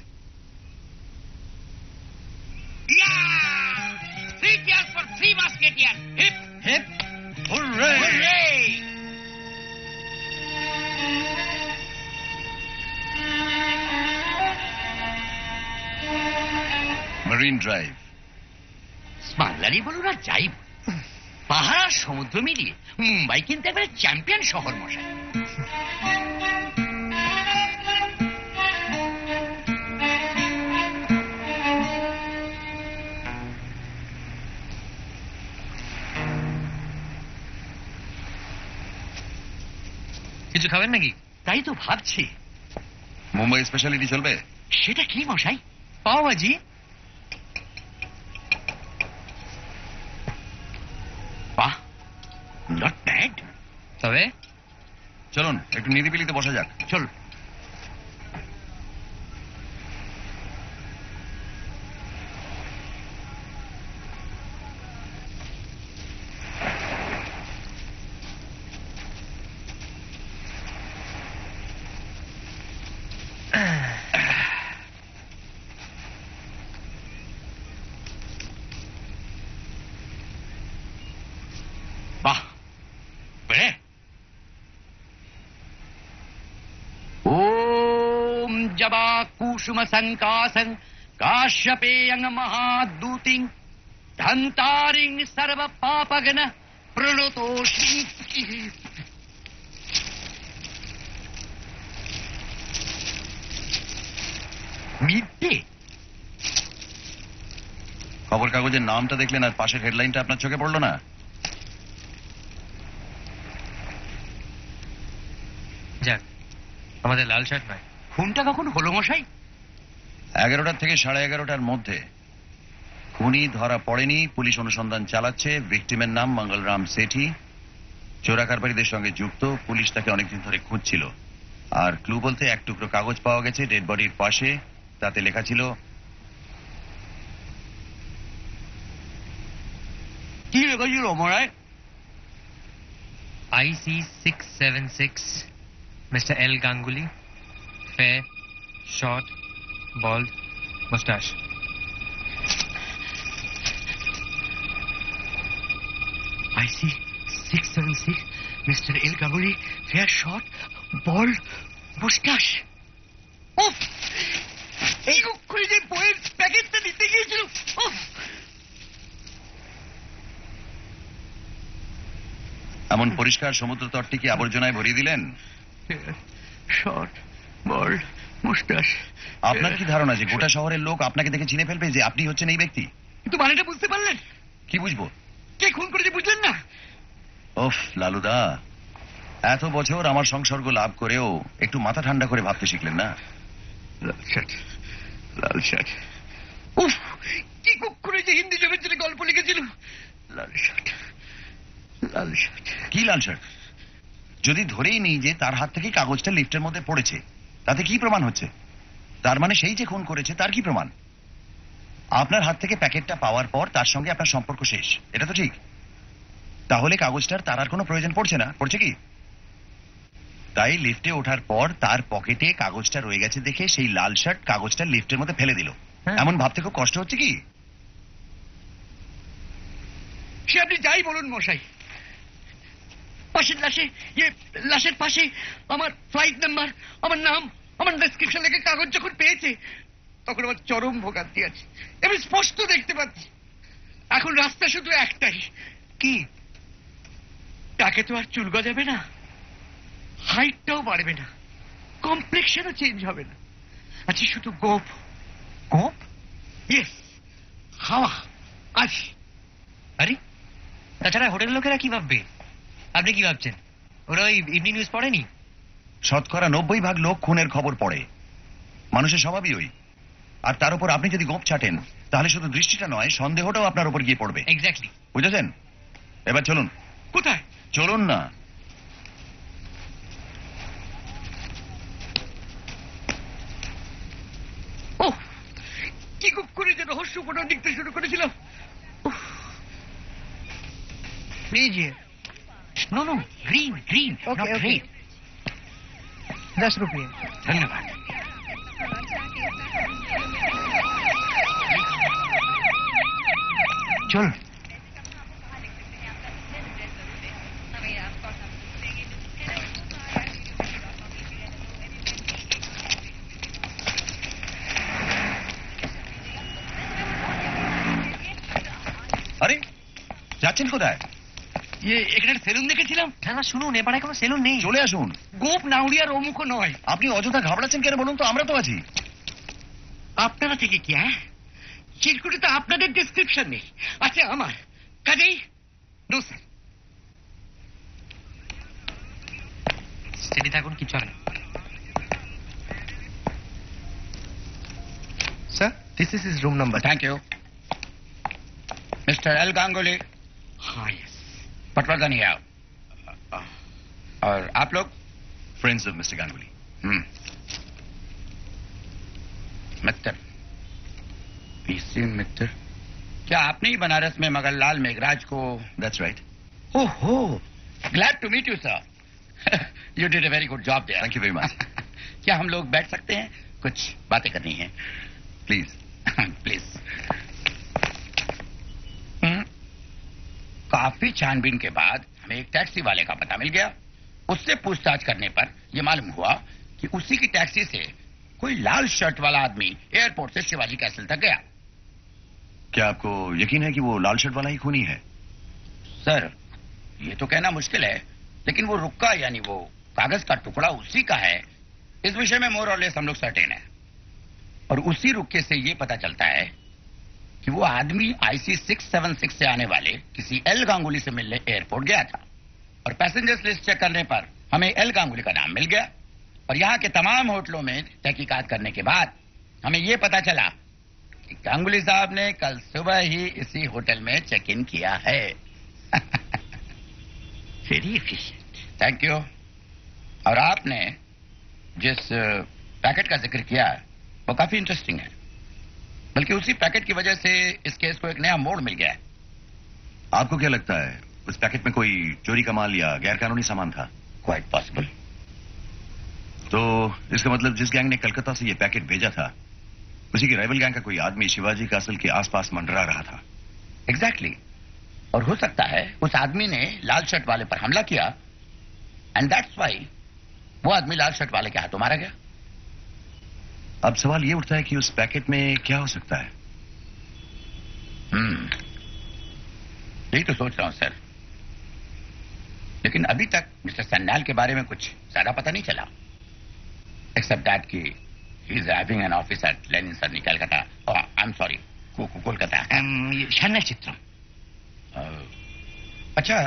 Marine drive. বাংলারই বলুন আর যাই বলুন, পাহাড় আর সমুদ্র মিলিয়ে মুম্বাই কিন্তু একবারে চ্যাম্পিয়ন শহর মশাই। কিছু খাবেন নাকি? তাই তো ভাবছি। মুম্বাই স্পেশালিটি চলবে? সেটা কি মশাই? পাও ভাজি। বাহ, নট ব্যাড। তবে চলুন একটু নিরিবিলিতে বসা যাক। চল। বাহ, বেড়ে ওম জবা কুসুম সংকাসং কাশ্যপেয়ং মহাদূতিং ধন্তারিং সর্ব পাপগণ প্রণতোষি। মিথ্যে? খবর কাগজের নামটা দেখলেন আর পাশের হেডলাইনটা আপনার চোখে পড়লো না? যাক, আমাদের লাল শার্ট নয়। খুনটা কখন হলো মশাই? 11টা থেকে 11:30টার মধ্যে। খুনি ধরা পড়েনি, পুলিশ অনুসন্ধান চালাচ্ছে। ভিকটিমের নাম মঙ্গলরাম সেঠি, চোরা কারবারিদের সঙ্গে যুক্ত। পুলিশ তাকে অনেকদিন ধরে খুঁজছিল। আর ক্লু বলতে এক টুকরো কাগজ পাওয়া গেছে ডেড বডির পাশে। তাতে লেখা ছিল, কি লেখেছিল মরায়? IC 676, Mr. L. Ganguly, fair, short, bald, mustache. IC 676, Mr. L. Ganguly, fair, short, bald, mustache. উফ! এই করে যে বইয়ের প্যাকেটটা দিতে গিয়েছিল। উফ! এমন পরিষ্কার সমুদ্র তটটি কি আবর্জনায় ভরিয়ে দিলেন? শর্ট, বল্ড, মুস্টাশ। আপনার কি ধারণা যে গোটা শহরের লোক আপনাকে দেখে চিনে ফেলবে যে আপনি হচ্ছেন এই ব্যক্তি? কিন্তু মানেটা বুঝতে পারলেন? কি বুঝবো? কে খুন করেছে বুঝলেন না? ওফ লালুদা, এত বছর আমার সংসর্গ লাভ করেও একটু মাথা ঠান্ডা করে ভাবতে শিখলেন না? লাল শার্ট, লাল শার্ট। উফ! কি করে যে হিন্দি জমের জন্য গল্প লিখেছিল। লাল শার্ট, লাল শার্ট। কি লাল শার্ট? যদি ধরেই নেই যে তার হাত থেকে কাগজটা লিফটের মধ্যে পড়েছে, তাতে কি প্রমাণ হচ্ছে? তার মানে সেই যে খুন করেছে তার কি প্রমাণ? আপনার হাত থেকে প্যাকেটটা পাওয়ার পর তার সঙ্গে আপনার সম্পর্ক শেষ, এটা তো ঠিক। তাহলে কাগজটার তার আর কোনো প্রয়োজন পড়ছে না, পড়ছে কি? তাই লিফটে ওঠার পর তার পকেটে কাগজটা রয়ে গেছে দেখে সেই লাল শার্ট কাগজটা লিফটের মধ্যে ফেলে দিল। এমন ভাবতে খুব কষ্ট হচ্ছে কি? সে আপনি যাই বলুন মশাই, পাশের লাশের পাশে আমার ফ্লাইট নাম্বার, আমার নাম, আমার ডেসক্রিপশন লেখে কাগজ যখন পেয়েছে তখন আমার চরম ভোগান্তি আছে। আমি স্পষ্ট দেখতে পাচ্ছি। এখন রাস্তা শুধু একটাই। কি? তাকে তো আর চুল গজাবে না, হাইটটাও বাড়বে না, কমপ্লেক্সনও চেঞ্জ হবে না। আচ্ছা, শুধু গোপ। গোপ? ইয়েস, হাওয়া। আজ আরে, তাছাড়া হোটেলের লোকেরা কি ভাববে? আপনি কি ভাবছেন ওরা ওই ইভিনিং নিউজ পড়েনি? শতকরা 90% লোক খুনের খবর পড়ে, মানুষের স্বভাবই ওই। আর তার উপর আপনি যদি গোপ ছাটেন তাহলে শুধু দৃষ্টিটা নয়, সন্দেহটাও আপনার উপর গিয়ে পড়বে। এক্স্যাক্টলি। বুঝেছেন? এবার চলুন। কোথায়? চলুন না। ও কি করে যে রহস্যপূর্ণ লিখতে শুরু করেছিলাম। लीजिए। No no, green green, okay, not okay. Red. 10 रुपये। धन्यवाद। चल। আরে যাচ্ছেন কোথায়? এখানে সেলুন দেখেছিলাম। না না, শুনুন, এ পাড়ায় কোনো সেলুন নেই। চলে আসুন। গোপ নাউরিয়ার অমুখ নয়। আপনি অযথা ঘাবড়াচ্ছেন কেন বলুন তো? আমরা তো আছি। আপনারা থেকে কি? হ্যাঁ, চিরকুটিতে আপনাদের ডেসক্রিপশন নেই, আছে আমার। কাজেই নো স্যার। স্টেডি থাকুন, কিছু হবে না। Sir, this is his room number. Thank you mister L Ganguly, हाँ, यस। पटवर्धन हियर। और आप लोग? Friends of mister Ganguly. Mitter, PC Mitter. क्या आपने ही बनारस में मगरलाल मेघराज को? That's right. ओहो, glad to meet you sir. You did a very good job there. Thank you very much. क्या हम लोग बैठ सकते हैं? कुछ बातें करनी है। प्लीज। प्लीज। काफी छानबीन के बाद हमें एक टैक्सी वाले का पता मिल गया। उससे पूछताछ करने पर यह मालूम हुआ कि उसी की टैक्सी से कोई लाल शर्ट वाला आदमी एयरपोर्ट से शिवाजी कैसल तक गया। क्या आपको यकीन है कि वो लाल शर्ट वाला ही खूनी है? सर, ये तो कहना मुश्किल है, लेकिन वो रुक्का यानी वो कागज का टुकड़ा उसी का है, इस विषय में मोर और लेस हम लोग सर्टेन है। और उसी रुक्के से ये पता चलता है कि वो आदमी IC 676 से आने वाले किसी एल गांगुली से मिलने एयरपोर्ट गया था। और पैसेंजर्स लिस्ट चेक करने पर हमें एल गांगुली का नाम मिल गया। और यहाँ के तमाम होटलों में तहकीकात करने के बाद हमें ये पता चला कि गांगुली साहब ने कल सुबह ही इसी होटल में चेक इन किया है। Very efficient. Thank you. और आपने जिस पैकेट का जिक्र किया वो काफी इंटरेस्टिंग है, बल्कि उसी पैकेट की वजह से इस केस को एक नया मोड़ मिल गया है। आपको क्या लगता है उस पैकेट में कोई चोरी का माल या गैर कानूनी सामान था? Quite possible. तो इसका मतलब जिस गैंग ने कलकत्ता से ये पैकेट भेजा था उसी की राइवल गैंग का कोई आदमी शिवाजी कासल के आसपास मंडरा रहा था। एग्जैक्टली। और हो सकता है उस आदमी ने लाल शर्ट वाले पर हमला किया एंड दैट्स व्हाई वो आदमी लाल शर्ट वाले के हाथों मारा गया। अब सवाल ये उठता है कि उस पैकेट में क्या हो सकता है? यही तो सोच रहा हूं सर, लेकिन अभी तक मिस्टर सन्याल के बारे में कुछ ज्यादा पता नहीं चला, एक्सेप्ट दैट कि he is having an office at Lenin सर Calcutta. I am sorry, Kolkata. शन्नल चित्रम। अच्छा,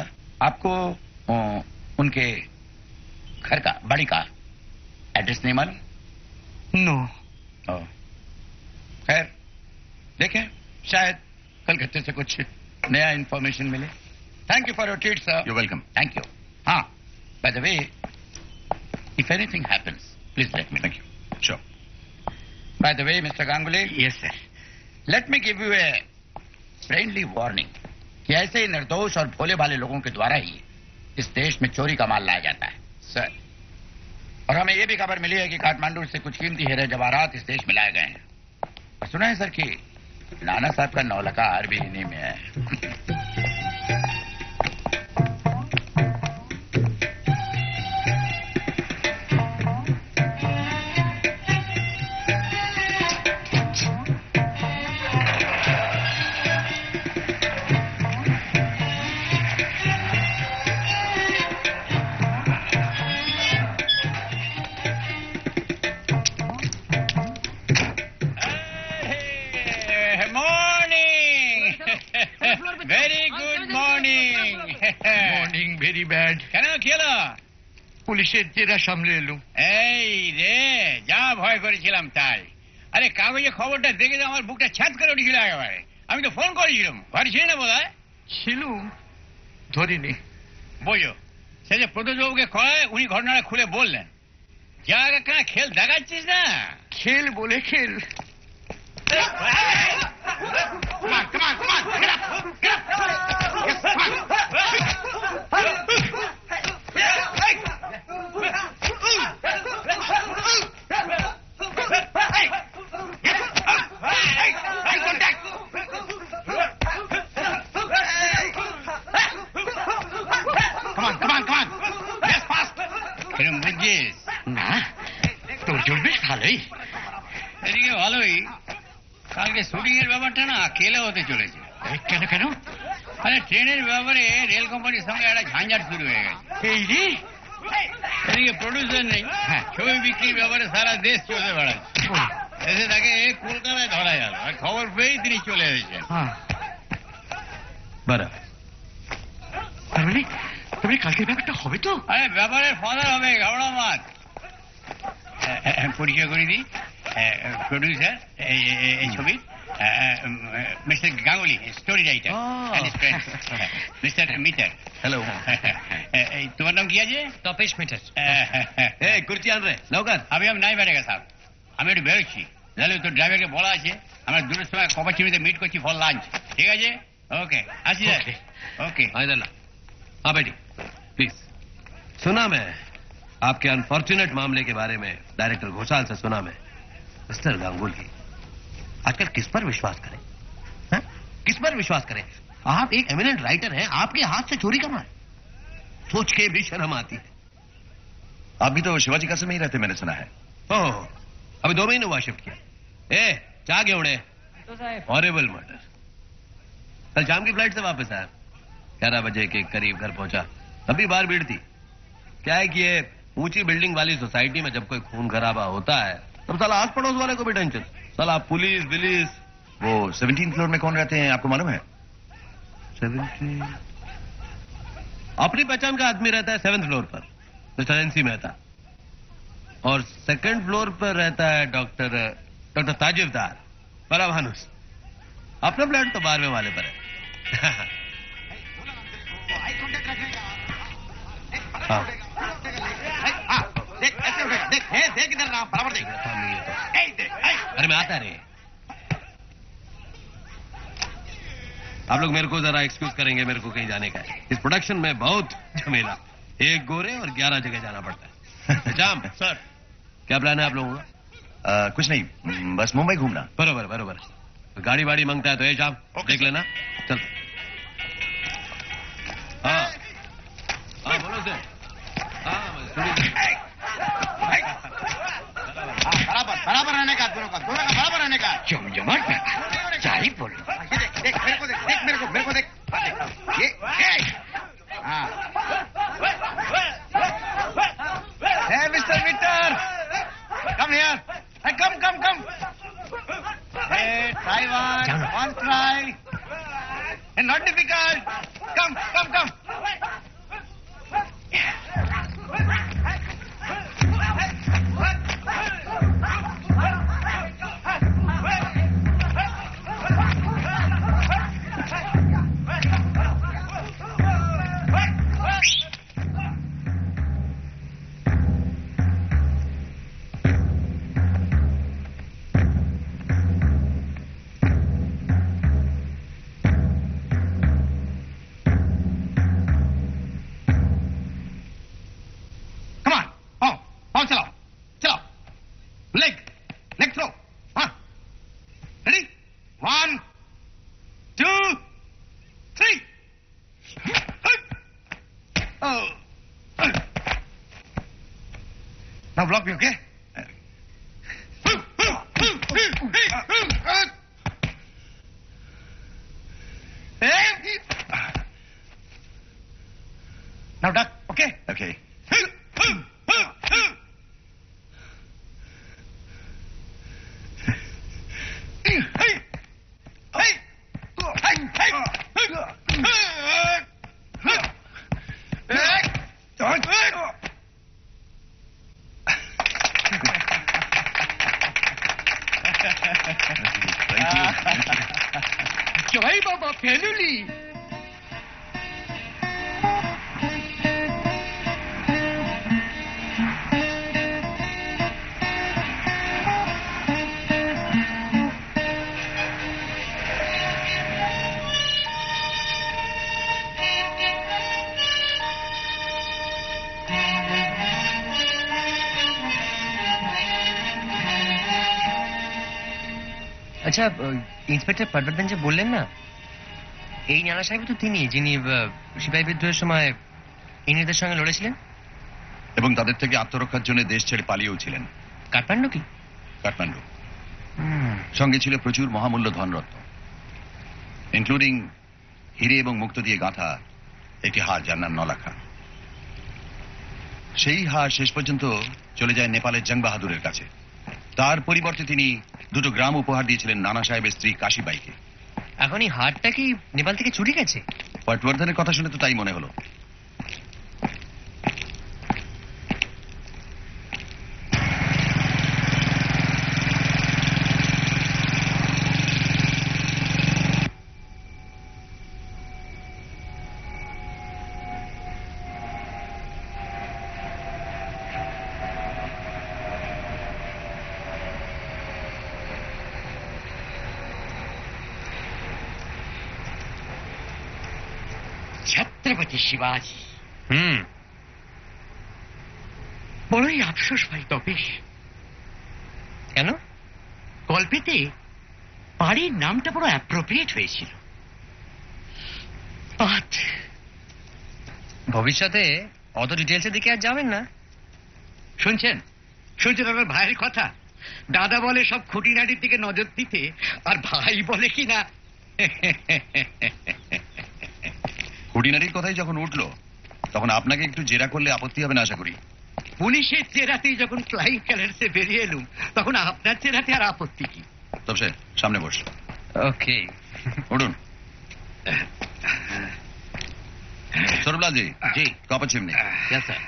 आपको उनके घर का, बड़ी का एड्रेस नहीं मालूम? नो। खैर देखें, शायद कलकत्ते से कुछ नया इंफॉर्मेशन मिले। Thank you for your treat sir. You welcome. Thank you. हाँ, by the way, if anything happens please let me. Thank you. Sure. By the way mister Ganguly, yes sir. Let me give you a friendly warning कि ऐसे ही निर्दोष और भोले भाले लोगों के द्वारा ही इस देश में चोरी का माल लाया जाता है सर। और हमें यह भी खबर मिली है कि काठमांडू से कुछ कीमती हीरे जवाहरात इस देश में लाए गए हैं। और सुना है सर कि नाना साहब का नौलखा भी इन्हीं में है। Very good morning. Morning very bad. কেন কি হলো? পুলিশের জেরা সামলে এলুম। এই রে, যা ভয় করেছিলাম তাই। আরে কাগজে খবরটা দেখে তো আমার বুকটা ছাদ করে উঠেছিল একেবারে। আমি তো ফোন করেছিলাম, ঘরে ছিল না বোধ হয়। ছিলুম, ধরিনি। বোঝো, সে যে প্রদোষবাবুকে কয় উনি ঘটনাটা খুলে বললেন। জায়গা কেন খেল দেখাচ্ছিস না? খেল বলে খেল। এরকম বুঝছিস? না, তোর জোর বেশ ভালোই। এদিকে ভালোই। কালকে শুটিং এর ব্যাপারটা না কেলে হতে চলেছে। কেন কেন? আরে ট্রেনের ব্যাপারে রেল কোম্পানির সঙ্গে একটা ঝাঞ্ঝাট শুরু হয়ে গেছে। এই রে, এদিকে প্রডিউসার নেই, ছবি বিক্রির ব্যাপারে সারা দেশ চলে বেড়াচ্ছে। এসে তাকে কলকাতায় ধরা গেল, আর খবর পেয়েই তিনি চলে এসেছেন। बराबर। তার মানে তুমি কালকের ব্যাপারটা হবে তো? আরে ব্যাপারের ফাদার হবে, ঘাবড়া মাছ। পরিচয় করে দিই, প্রডিউসার এই ছবি mister Ganguly, story writer, mister Mitter. Hello. তোমার নাম কি আছে? তপেশ মিটার। कुर्सी आन रहे नौकर। আমি নাই বেড়ে সাহেব, আমি একটু বেরোচ্ছি। তাহলে তোর ড্রাইভারকে বলা আছে আমরা দুটোর সময় কপাচিমিতে মিট করছি ফর লাঞ্চ। ঠিক আছে? ওকে, আসি স্যার। ওকে। हाँ इधर ला। हाँ बेटी प्लीज। सुना मैं आपके अनफॉर्चुनेट मामले के बारे में डायरेक्टर घोषाल से सुना मैं। मिस्टर गांगुली, आजकल किस पर विश्वास करें? हा? किस पर विश्वास करें? आप एक एमिनेंट राइटर हैं, आपके हाथ से चोरी का माल, सोच के भी शर्म आती है। आप भी तो शिवाजी कासम में ही रहते, मैंने सुना है। ओह, अभी 2 महीने हुआ शिफ्ट किया। ए, चाह गए उड़े। Horrible murder. कल शाम की फ्लाइट से वापस आया, 11 बजे के करीब घर पहुंचा, तभी बाहर भीड़ थी। क्या है कि ये ऊंची बिल्डिंग वाली सोसाइटी में जब कोई खून खराबा होता है तब साला आस पड़ोस वाले को भी टेंशन, साला पुलिस बिलिस। वो 17 फ्लोर में कौन रहते हैं आपको मालूम है? 17? अपनी पहचान का आदमी रहता है 7th फ्लोर पर, मिस्टर एनसी मेहता, और 2nd फ्लोर पर रहता है डॉक्टर ताजिरदार पराभानुस। अपना फ्लैट तो 12वें वाले पर है। हाँ। देख इधर ना, बराबर देख। अरे मैं आता रहे। आप लोग मेरे को जरा एक्सक्यूज करेंगे, मेरे को कहीं जाने का है। इस प्रोडक्शन में बहुत झमेला, 1 गोरे और 11 जगह जाना पड़ता है। जाम सर, क्या प्लान है आप लोगों का? कुछ नहीं, बस मुंबई घूमना। बरोबर बरोबर। गाड़ी वाड़ी मांगता है तो ये जाम देख लेना। चल। हाँ हाँ, बोलो सर। बराबर रहने का, दोनों का बराबर रहने का। जमजमाट में चाली बोल। देख मेरे को, देख मेरे को देख। ये hey Mr. Victor, come here. Hey, come. Hey, try one try. Hey, not difficult. Come. Leg throw. Huh? Ready? 1, 2, 3. Oh. Now block me, okay? Now duck, okay? Okay. Joy Baba family. আচ্ছা, ইন্সপেক্টর পটবর্ধন যে বললেন না, এই নানা সাহেব তো তিনি যিনি সিপাহী বিদ্রোহের সময় ইংরেজদের সঙ্গে লড়েছিলেন এবং তাদের থেকে আত্মরক্ষার জন্য দেশ ছেড়ে পালিয়েও ছিলেন। কাঠমান্ডু কি? কাঠমান্ডু। সঙ্গে ছিল প্রচুর মহামূল্য ধনরত্ন, ইনক্লুডিং হিরে এবং মুক্তো দিয়ে গাঁথা একটি হার যার নাম নলাখা। সেই হার শেষ পর্যন্ত চলে যায় নেপালের জং বাহাদুরের কাছে। তার পরিবর্তে তিনি 2টো গ্রাম উপহার দিয়েছিলেন নানা সাহেবের স্ত্রী কাশীবাইকে। এখন এই হারটা কি নেপাল থেকে চুরি গেছে? পটবর্ধনের কথা শুনে তো তাই মনে হলো। छत्रपति शिवाजी। বড়ই আফসোস ভাই তপেশ। কেন? গল্পেতে বাড়ির নামটা বড় অ্যাপ্রোপ্রিয়েট হয়েছিল। ভবিষ্যতে অত ডিটেলসের দিকে আর যাবেন না। শুনছেন শুনছেন আমার ভাইয়ের কথা? দাদা বলে সব খুঁটিনাটির দিকে নজর দিতে, আর ভাই বলে কি না খুঁটিনাটির কথাই যখন উঠলো তখন আপনাকে একটু জেরা করলে আপত্তি হবে না আশা করি। পুলিশের চেরাতেই যখন ফ্লাইং কালার্সে বেরিয়ে এলুম, তখন আপনার চেরাতে আর আপত্তি কি? তবে সামনে বস। ওকে, উঠুন। সৌরভলাল জি, জি। Cup of chimney. Sir.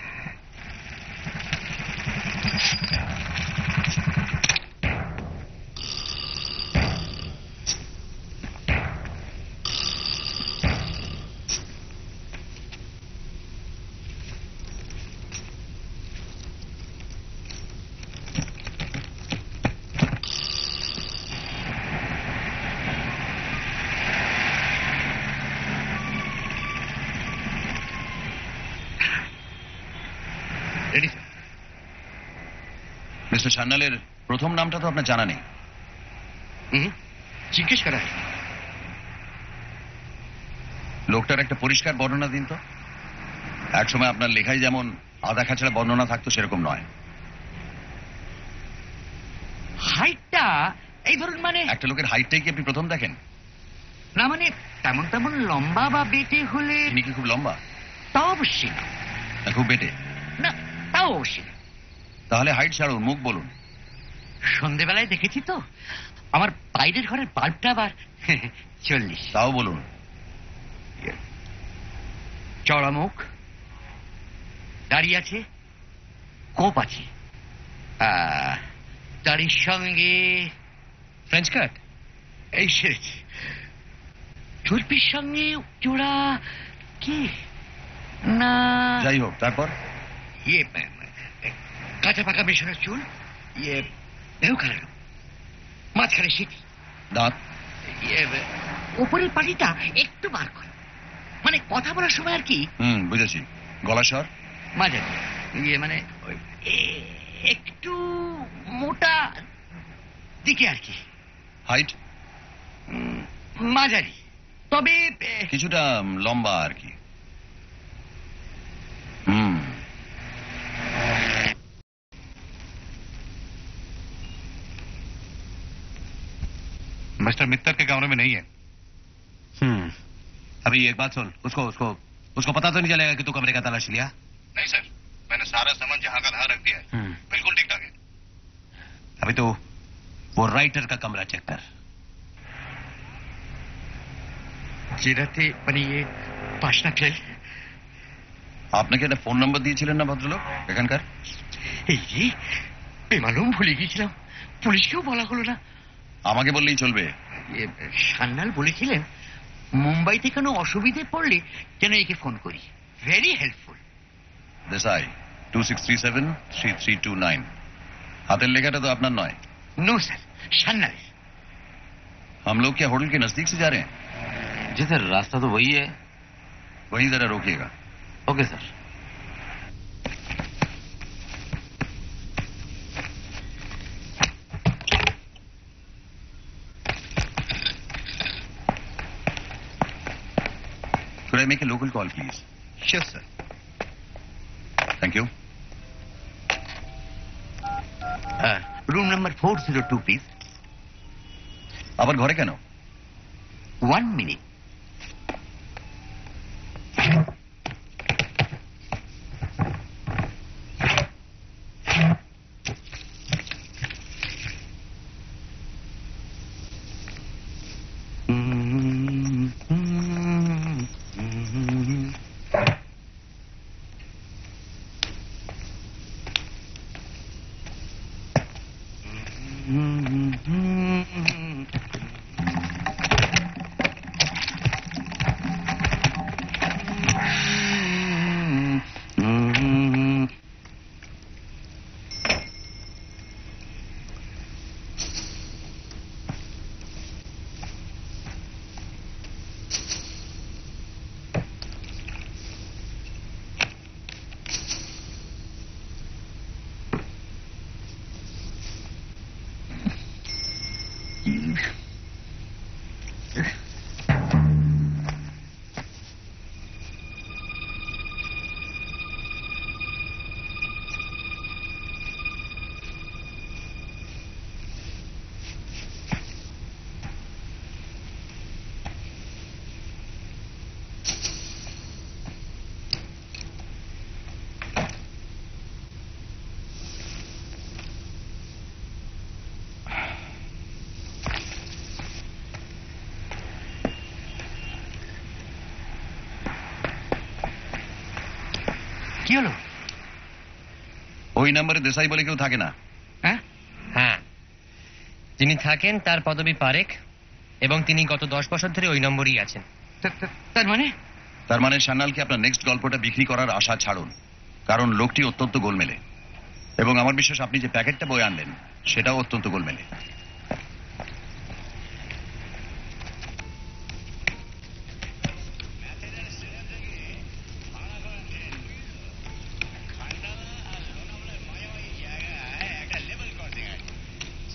Ready sir. Mister সান্যালের প্রথম নামটা তো আপনার জানা নেই। জিজ্ঞেস করা হয়। লোকটার একটা পরিষ্কার বর্ণনা দিন তো। একসময় আপনার লেখায় যেমন আধা খাঁচড়া বর্ণনা থাকতো সেরকম নয়। হাইটটা এই ধরুন, মানে একটা লোকের হাইটটাই কি আপনি প্রথম দেখেন? না, মানে তেমন তেমন লম্বা বা বেটে হলে। তিনি কি খুব লম্বা? তা অবশ্যই না। না খুব বেটে? না, তাও অবশ্যই না। তাহলে হাইট ছাড়ুন, মুখ বলুন। সন্ধেবেলায় দেখেছি তো, আমার বাইরের ঘরের বাল্বটা আবার 40। তাও বলুন। চড়া মুখ, দাঁড়িয়ে আছে, কোপ আছে, দাড়ির সঙ্গে ফ্রেঞ্চ কাট, এই সেরেছে, চর্বির সঙ্গে জোড়া কি না। যাই হোক, তারপর? ইয়ে কাঁচা পাকা মেশানো চুল, ইয়ে মেরু খারাপ, মাঝখানে সিটি, দাঁত? ইয়ে উপরের পাটিটা একটু বার করে, মানে কথা বলার সময় আর কি। বুঝেছি। গলা স্বর? মাঝারি, ইয়ে মানে একটু মোটা দিকে আর কি। হাইট? মাঝারি, তবে কিছুটা লম্বা আর কি। मिस्टर मित्तर के कमरे में नहीं है। अभी एक बात सुन, उसको उसको उसको पता तो नहीं चलेगा कि तू कमरे का तलाश लिया? नहीं सर, मैंने सारा सामान जहाँ का तहाँ रख दिया है। बिल्कुल ठीक ठाक है। अभी तो वो राइटर का कमरा चेक कर। জেরাতে মানে ইয়ে পাশনা ফেল। আপনাকে একটা ফোন নাম্বার দিয়েছিলেন না ভদ্রলোক এখানকার? এই যে বেমালুম ভুলে গিয়েছিলাম, পুলিশকেও বলা হলো না। আমাকে বললেই চলবে। সান্যাল বলেছিলেন মুম্বাইতে কোনো অসুবিধে পড়লে যেন একে ফোন করি। Very helpful. দেসাই 2637-3329। हाथेर लेखाटा तो আপনার নয়? No sir, Sanyal. हम लोग क्या होटल के नजदीक से जा रहे हैं? जी सर, रास्ता तो वही है। वहीं जरा रोकिएगा। Okay sir. Could I make a local call, please? Sure, sir. Thank you. Room number 402, please. আবার ঘরে কেন? 1 minute. কি হলো? ওই নাম্বারে দেশাই বলে কেউ থাকে না। হ্যাঁ, হ্যাঁ, যিনি থাকেন তার পদবী পারেখ, এবং তিনি গত 10 বছর ধরে ওই নম্বরই আছেন। তার মানে? তার মানে সান্যালকে আপনার নেক্সট গল্পটা বিক্রি করার আশা ছাড়ুন, কারণ লোকটি অত্যন্ত গোলমেলে, এবং আমার বিশ্বাস আপনি যে প্যাকেটটা বই আনলেন সেটাও অত্যন্ত গোলমেলে।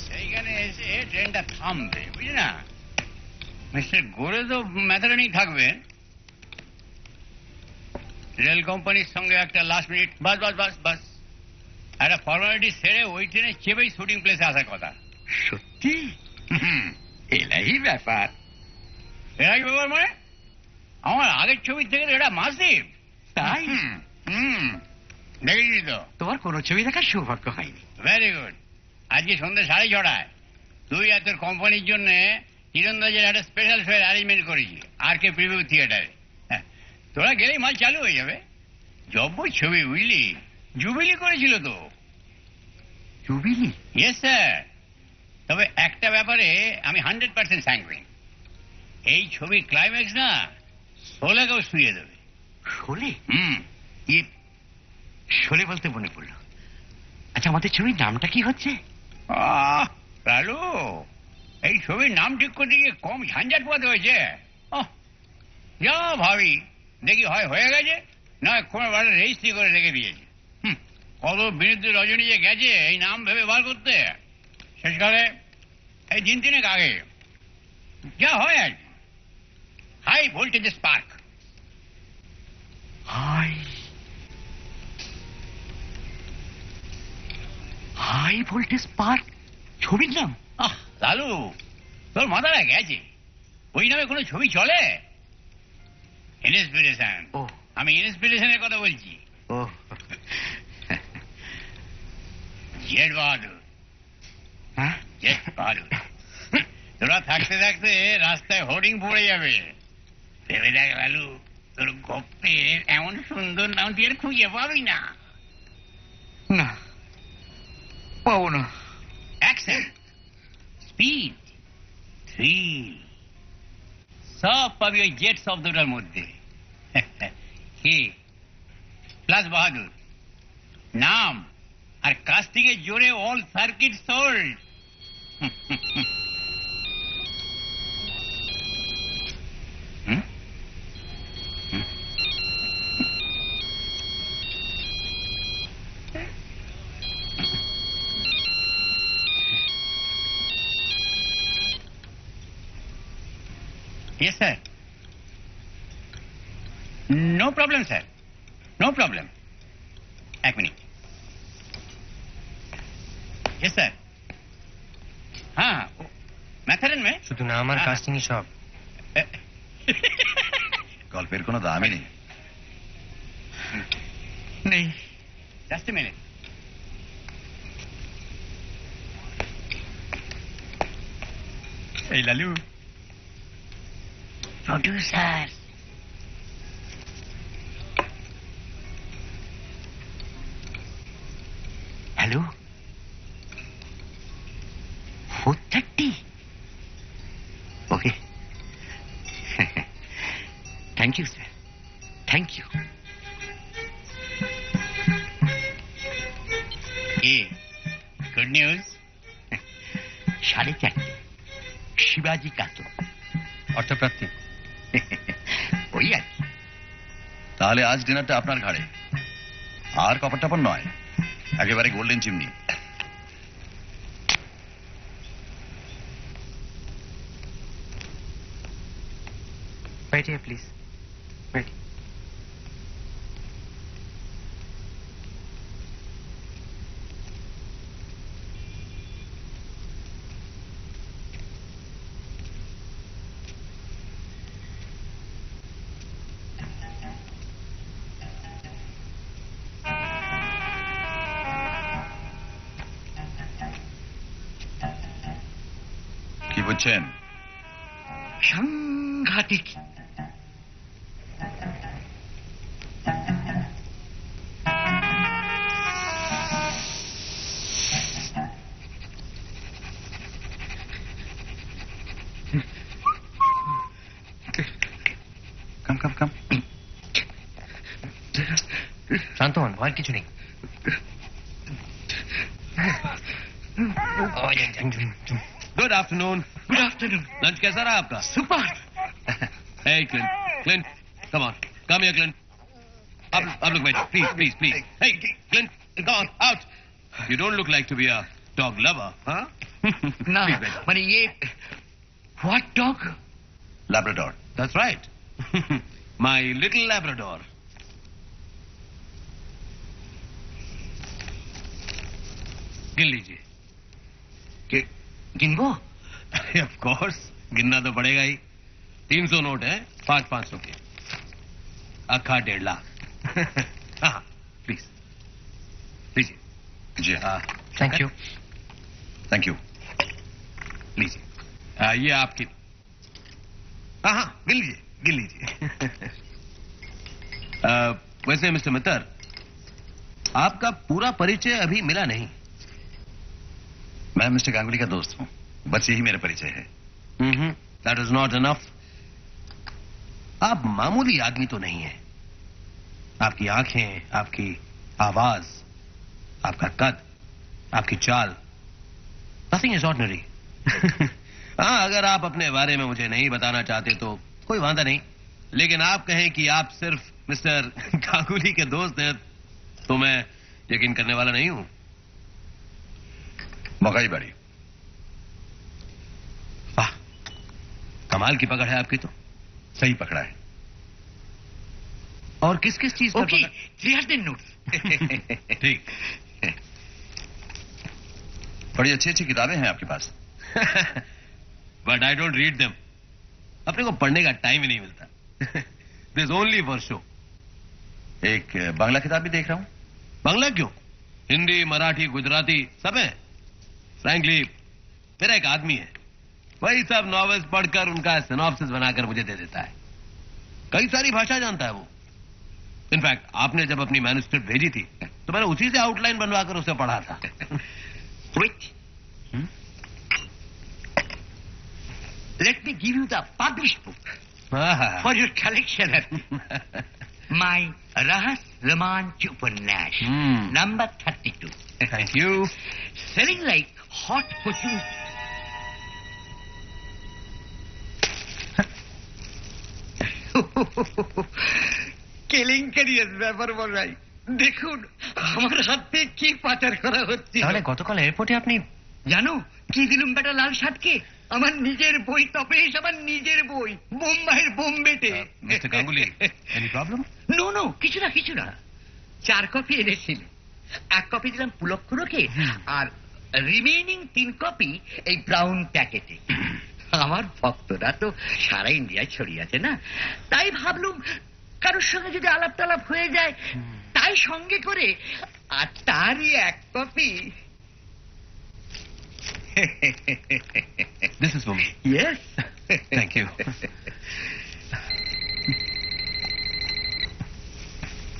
সেইখানে এসে ট্রেনটা থামবে, বুঝলি না? মিস্টার গোরে তো ম্যাথারানি থাকবেন, রেল কোম্পানির সঙ্গে একটা লাস্ট মিনিট বাস বাস বাস বাস একটা ফর্মালিটি সেরে ওই ট্রেনে চেপেই শুটিং প্লেসে আসার কথা। সত্যি? এলাই ব্যাপার। এরা কি ব্যাপার মানে? আমার আগের ছবির থেকে তো এটা মাসিভ। তাই? দেখেছি তো। তোমার কোনো ছবি দেখার সৌভাগ্য হয়নি। Very good. আজকে সন্ধ্যে 6:30 তুই আর তোর কোম্পানির জন্য তীরন্দাজের একটা স্পেশাল শোয়ের অ্যারেঞ্জমেন্ট করেছি আর কে প্রিভিউ থিয়েটারে। তোরা গেলেই মাল চালু হয়ে যাবে। জব্ব ছবি, বুঝলি? জুবিলি করেছিল তো। জুবিলি? Yes sir. তবে একটা ব্যাপারে আমি 100% স্যাঙ্গুইন। এই ছবির ক্লাইম্যাক্স না শোলেকেও শুয়ে দেবে। শোলে? শোলে বলতে মনে পড়লো, আচ্ছা আমাদের ছবির নামটা কি হচ্ছে? লালু, এই ছবির নাম ঠিক করতে গিয়ে কম ঝঞ্ঝাট পোহাতে হয়েছে। যা ভাবি দেখি হয় হয়ে গেছে, না কোনো বারে রেজিস্ট্রি করে রেখে দিয়েছে। কত বিরুদ্ধে রজনী যে গেছে এই নাম ভেবে বার করতে, শেষকালে এই দিন তিনেক আগে যা হয় আর কি, high voltage spark. High voltage park ছবির নাম? লালু, তোর মাথাটা গেছে। ওই নামে কোনো ছবি চলে? ইন্সপিরেশন। ও, আমি ইন্সপিরেশনের কথা বলছি। ও জেড বাহাদুর। হ্যাঁ, জেড বাহাদুর। তোরা থাকতে থাকতে রাস্তায় হোর্ডিং পড়ে যাবে। ভেবে দেখ লালু, তোর গপ্পের এমন সুন্দর নাম তুই আর খুঁজে পাবি না। না পাবো না। অ্যাকশন, স্পিড, থ্রিল সব পাবি ওই জেট শব্দটার মধ্যে। কি প্লাস বাহাদুর নাম আর কাস্টিংয়ের জোরে all circuit sold. Yes, sir. No problem, sir. No problem. एक मिनट. Yes, sir. हाँ, मैथरन में শুধু নাম আর কাস্টিং সব। গল্পের কোনো দামই নেই। নেই। Just a minute. Hey, Lalu. Producer. Hello, 4:30? Okay, thank you sir, thank you. Good news. 4:30 শিবাজি কাতো। অর্থপ্রাপ্তি। ওই আর কি। তাহলে আজ ডিনারটা আপনার ঘাড়ে, আর কপার টাপার নয়, একেবারে গোল্ডেন চিমনি। बैठिए प्लीज, बैठिए। কি বুঝছেন? সাংঘাতিক। কাম কাম কাম। শান্ত হন, ভয়ের কিছু নেই। Good afternoon. Good afternoon. Lunch कैसा रहा आपका? Super. Hey, Clint. Clint, come on. Come here, Clint. अब look बैठो. Please, please, please. Hey, Clint, come on, out. You don't look like to be a dog lover, huh? ना Please बैठो. माने ये what dog? Labrador. That's right. My little Labrador. गिन लीजिए। गिनबो? ऑफ कोर्स, गिनना तो पड़ेगा ही। 300 नोट है, 500 के, अक्खा 1.5 लाख। हाँ, प्लीज लीजिए। जी हाँ, थैंक यू। Thank you. लीजिए। ये आपकी। हाँ हाँ, गिन लीजिए, गिन लीजिए। वैसे मिस्टर मित्तर, आपका पूरा परिचय अभी मिला नहीं। मैं मिस्टर गांगुली का दोस्त हूँ, बस यही मेरा परिचय है। That is not enough. आप मामूली आदमी तो नहीं है। आपकी आंखें, आपकी आवाज, आपका कद, आपकी चाल, नथिंग इज ऑर्डिनरी। हाँ, अगर आप अपने बारे में मुझे नहीं बताना चाहते तो कोई वांदा नहीं, लेकिन आप कहें कि आप सिर्फ मिस्टर गांगुली के दोस्त हैं तो मैं यकीन करने वाला नहीं हूं। मकाई बाड़ी। वाह, कमाल की पकड़ है आपकी तो। सही पकड़ा है। और किस किस चीज पर ओके, पकड़? 300 नोट। ठीक। बड़ी अच्छी अच्छी किताबें हैं आपके पास। But I don't read them. अपने को पढ़ने का टाइम ही नहीं मिलता। This only for show. एक बांग्ला किताब भी देख रहा हूँ। बांग्ला क्यों? हिंदी, मराठी, गुजराती सब है। फ्रैंकली, मेरा एक आदमी है, वही सब नॉवेल्स पढ़कर उनका सिनॉप्सिस बनाकर मुझे दे देता है। कई सारी भाषा जानता है वो। इनफैक्ट आपने जब अपनी मैन्युस्क्रिप्ट भेजी थी तो मैंने उसी से आउटलाइन बनवाकर उसे पढ़ा था। Wait. Let me give you the published book for your collection. My Rahas Ramanch Upannash, number 32. Thank you. Selling like hot fortune. কেলেঙ্কারিয়ার ব্যাপার বলাই। দেখুন আমার হাতে কি পাচার করা হচ্ছে। তাহলে গতকাল এয়ারপোর্টে আপনি জানো কি দিলুম বেটা লাল সাতকে? আমার নিজের বই তপেশ, আমার নিজের বই, বোম্বাইয়ের বোম্বেতে। Mister Ganguly, any problem? No no, কিছু না কিছু না। 4 কপি এনেছিল, 1 কপি দিলাম পুলক্ষরকে, আর রিমেইনিং 3 কপি এই ব্রাউন প্যাকেটে। আমার ভক্তরা তো সারা ইন্ডিয়ায় ছড়িয়ে আছে না, তাই ভাবলুম কারোর সঙ্গে যদি আলাপ টালাপ হয়ে যায় তাই সঙ্গে করে, আর তারই 1 copy. This is for me. Yes. Thank you.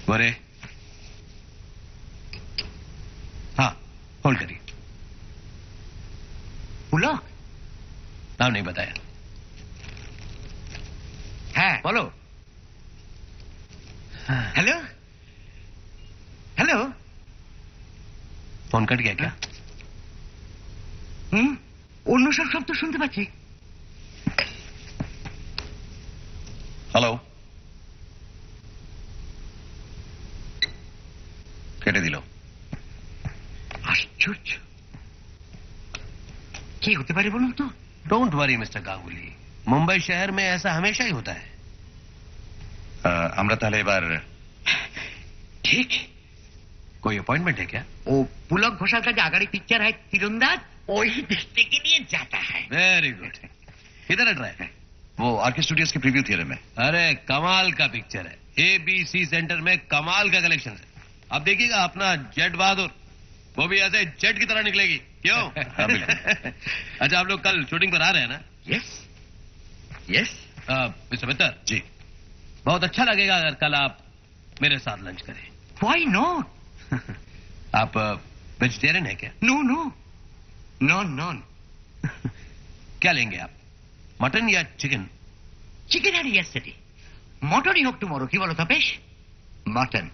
बोरे, हाँ होल्ड करिए। पुलक? नाम नहीं बताया। হ্যাঁ বলো। Hello hello. फोन कट गया क्या? অন্য সব শব্দ শুনতে পাচ্ছি। হ্যালো। কেটে দিল। আশ্চর্য, কি হতে পারে বলুন তো? Don't worry mister Ganguly, Mumbai शहर में ऐसा हमेशा ही होता है। আমরা তাহলে এবার ठीक कोई अपॉइंटमेंट है क्या? वो पुलक घोषाल का जो आगाड़ी पिक्चर है तीरंदाज वही देखने के लिए जाता है। Very good. किधर है ट्राई? वो आरके स्टूडियोज के प्रीव्यू थिएटर में. अरे कमाल का पिक्चर है. ABC सेंटर में कमाल का कलेक्शन है. अब देखिएगा अपना जेट बहादुर, वो भी ऐसे जेट की तरह निकलेगी. क्यों? हाँ, बिल्कुल. अच्छा, आप लोग कल शूटिंग पर आ रहे हैं ना? यस यस मिस्टर मित्तर जी. बहुत अच्छा लगेगा अगर कल आप मेरे साथ लंच करें. Why not? आप वेजिटेरियन है क्या? नो नो नॉन नॉन क्या लेंगे आप, मटन या चिकन? चिकन है यस्टरडे मटन ही होक टुमारो की बोलो तपेश मटन.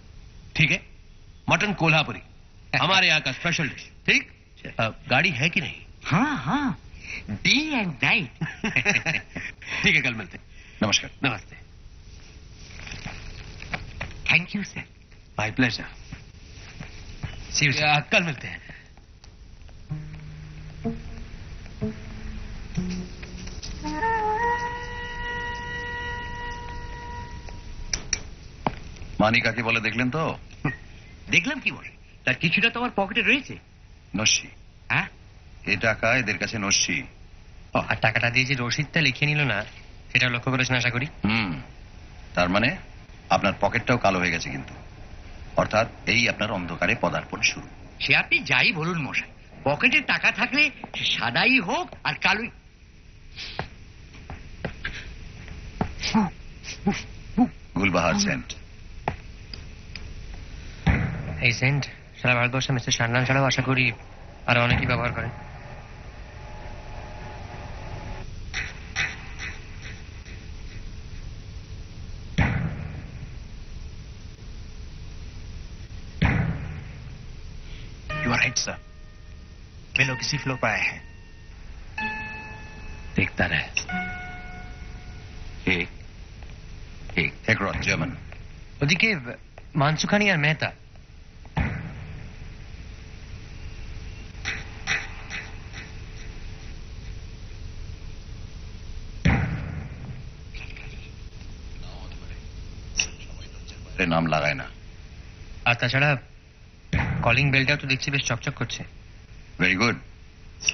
ठीक है, मटन कोल्हापुरी हमारे यहाँ का स्पेशल डिश. ठीक. गाड़ी है कि नहीं? हाँ हाँ डे एंड नाइट. ठीक है, कल मिलते हैं. नमस्कार. नमस्ते. Thank you sir. My pleasure. कल मिलते हैं. মানি কাকে বলে দেখলেন তো? দেখলাম কি বলে, তার কিছুটা তো আমার পকেটে রয়েছে. নস্যি. হ্যাঁ এই টাকা এদের কাছে নস্যি. আর টাকাটা দিয়ে যে রসিদটা লিখে নিল না, সেটা লক্ষ্য করেছেন আশা করি. তার মানে আপনার পকেটটাও কালো হয়ে গেছে কিন্তু. অর্থাৎ এই আপনার অন্ধকারে পদার্পণ শুরু. সে আপনি যাই বলুন মশাই, পকেটে টাকা থাকলে সাদাই হোক আর কালোই. গুলবাহার সেন্ট. এই সেন্ট সারা ভারতবর্ষে মিস্টার সান্নান ছাড়াও আশা করি আরো অনেকেই ব্যবহার করেন. You are right sir. वे लोग इसी फ्लोर पर आए हैं. देखता रहे. হেকরথ জার্মান. ওদিকে মানসুখানি আর মেহতা. নাম লাগায় না. আর তাছাড়া কলিং বেলটাও তো দেখছি বেশ চকচক করছে. Very good.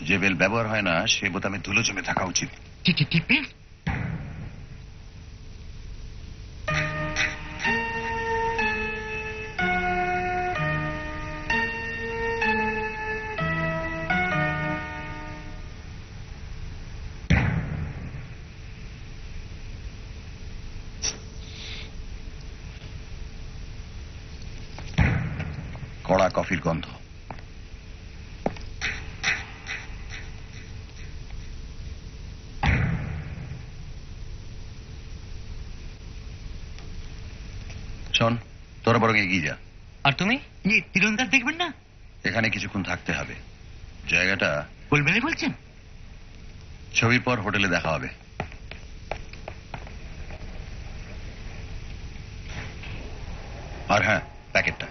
যে বেল ব্যবহার হয় না সে বোতামে ধুলো জমে থাকা উচিত. টিপে কড়া কফির গন্ধ. শোন, তোরা বরং এগিয়ে যা. আর তুমি? তীরন্দাজ দেখবেন না? এখানে কিছুক্ষণ থাকতে হবে. জায়গাটা বলবেন বলছেন? ছবির পর হোটেলে দেখা হবে. আর হ্যাঁ, প্যাকেটটা.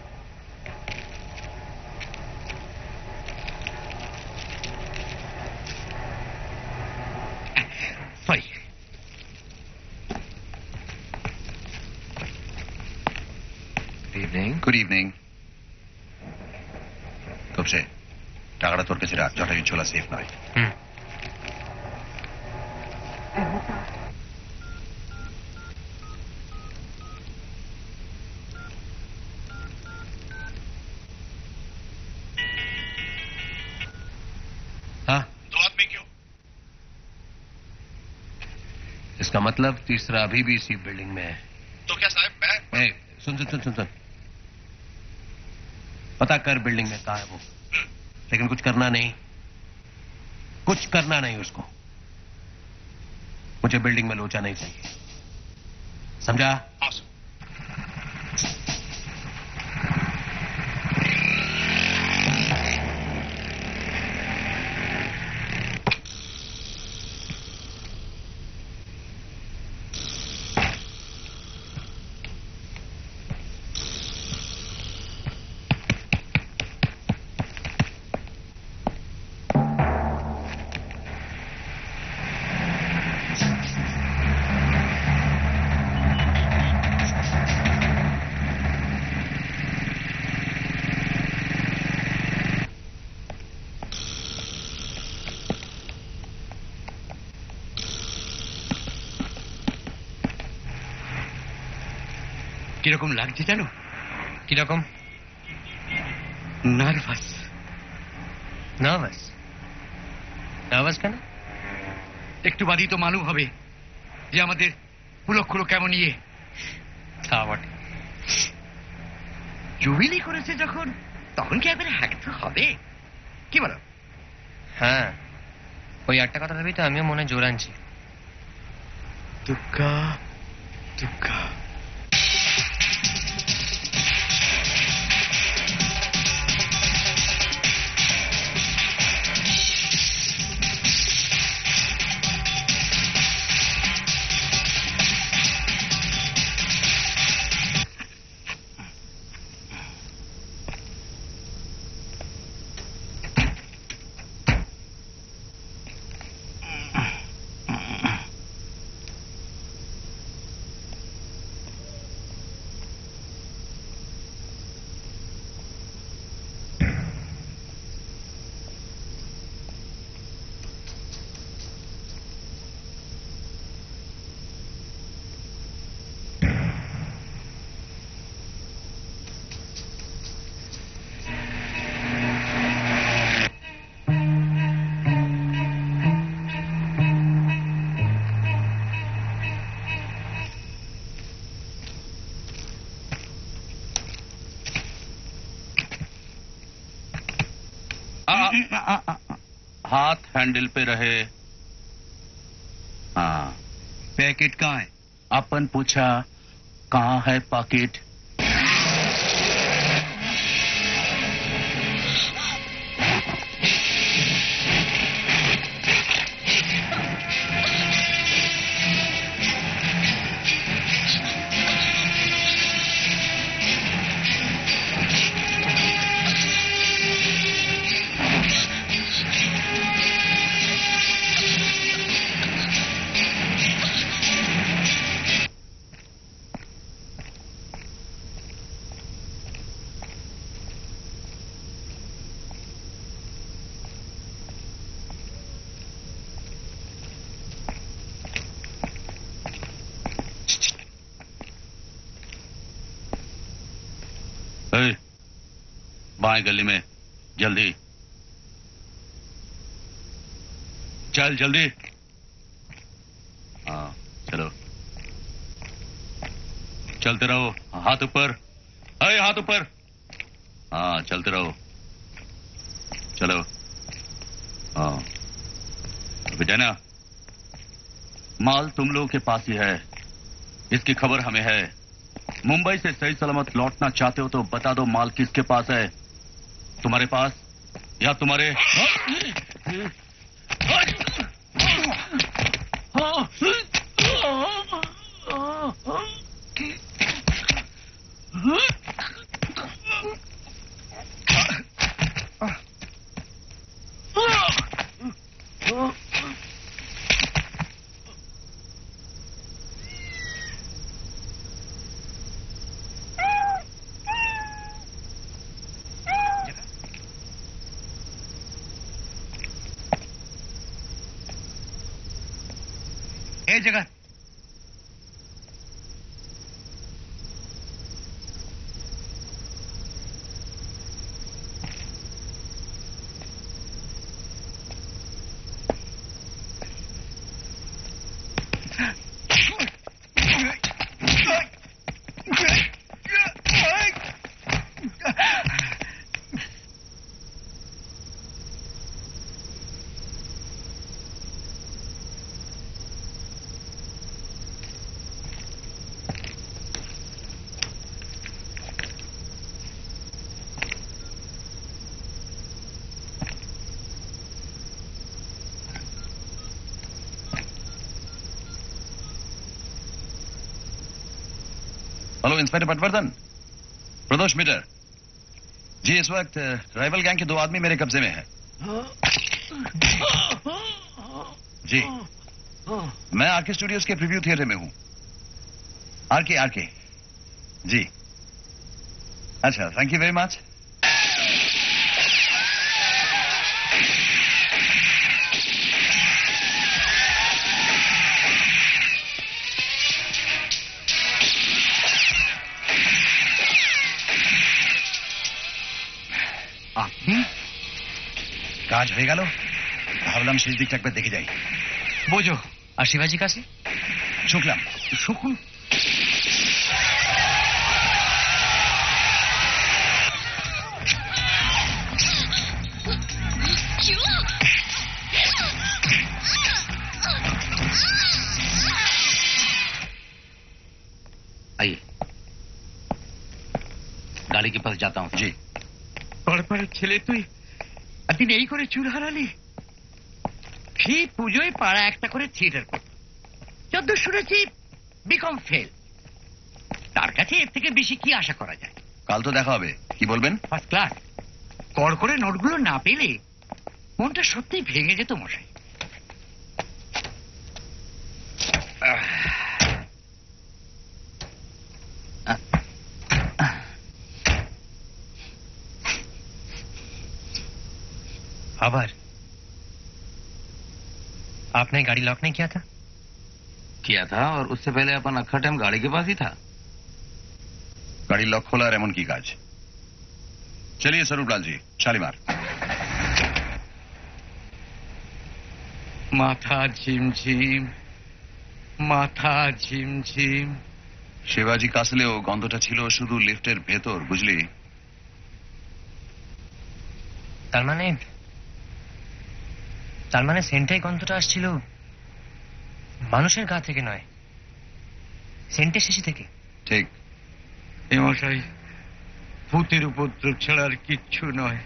সরি. Good evening. তবসে টাকাটা তোর কাছে রাখ. জটায়ু ছোলা সেফ নয়. हाँ, 2 आदमी क्यों? इसका मतलब तीसरा अभी भी इसी बिल्डिंग में है. तो क्या साहब मैं सुन सुन सुन सुन सुन. पता कर बिल्डिंग में कहा है वो, लेकिन कुछ करना नहीं. कुछ करना नहीं उसको. मुझे बिल्डिंग में लोचा नहीं चाहिए. समझा? কিরকম লাগছে জানো? কিরকম? নার্ভাস। নার্ভাস? নার্ভাস কেন? একটু বাদই তো মালুম হবে যে আমাদের পুলক্ষগুলো কেমন ইয়ে। তা বটে। জুবিলি করেছে যখন, তখন কি একবারে হাঁকতে হবে? কি বলো? হ্যাঁ, ওই একটা কথা ভেবেই তো আমিও মনে জোর আনছি। দুগ্গা দুগ্গা। हाथ हैंडल पे रहे। हाँ, पैकेट कहाँ है? अपन पूछा कहाँ है पॉकेट? बाएं गली में, जल्दी चल, जल्दी। हाँ चलो, चलते रहो, हाथ ऊपर, अरे हाथ ऊपर। हाँ चलते रहो, चलो। हाँ बेटा ना, माल तुम लोगों के पास ही है, इसकी खबर हमें है। मुंबई से सही सलामत लौटना चाहते हो तो बता दो माल किसके पास है, तुम्हारे पास या तुम्हारे? ए जगह हेलो इंस्पेक्टर पटवर्धन, प्रदोष मीटर जी। इस वक्त राइवल गैंग के 2 आदमी मेरे कब्जे में है जी। मैं आरके स्टूडियोज के प्रीव्यू थिएटर में हूं। आरके जी। अच्छा, थैंक यू वेरी मच। কাজ হয়ে গেল, ভাবলাম শেষ দিকটা একবার দেখে যাই। বোঝো। আর শিবাজি কাছে শুনলাম শকুন आइए गाड़ी के पास जाता हूँ জি। পরপরের ছেলে তুই একদিন এই করে চুল হারালি। সেই পুজোয় পাড়া একটা করে থিয়েটার করত, যদ্দূর শুনেছি বিকম ফেল। তার কাছে এর থেকে বেশি কি আশা করা যায়? কাল তো দেখা হবে, কি বলবেন? First class. কর করে নোটগুলো না পেলে মনটা সত্যিই ভেঙে যেত মশাই। आभार। आपने गाड़ी लॉक नहीं किया था? किया था, और उससे पहले अपन अखा टाइम गाड़ी के पास ही था। গাড়ির লক খোলার এমন কি কাজ? চলিয়ে স্বরূপলাল জি, শালিমার। মাথা ঝিমঝিম, মাথা ঝিমঝিম। শিবাজি কাসলেও গন্ধটা ছিল শুধু লিফটের ভেতর, বুঝলি? তার মানে সেন্টাই গন্ধটা আসছিল মানুষের গা থেকে নয়, সেন্টের শেষে থেকে। ঠিক। এ মশাই, ভূতের উপদ্রব ছাড়া আর কিচ্ছু নয়।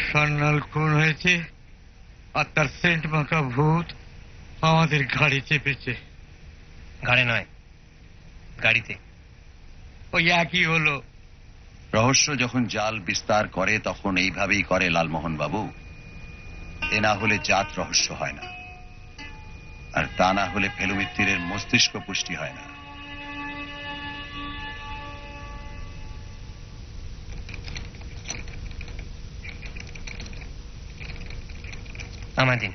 সান্নাল খুন হয়েছে আর তার সেন্ট মাখা ভূত আমাদের গাড়ি চেপেছে। গাড়ি নয়, গাড়িতে। ওই একই হলো। রহস্য যখন জাল বিস্তার করে তখন এইভাবেই করে লালমোহন বাবু। এ না হলে জাত রহস্য হয় না, আর তা না হলে ফেলু মিত্তিরের মস্তিষ্ক পুষ্টি হয় না। আমার দিন।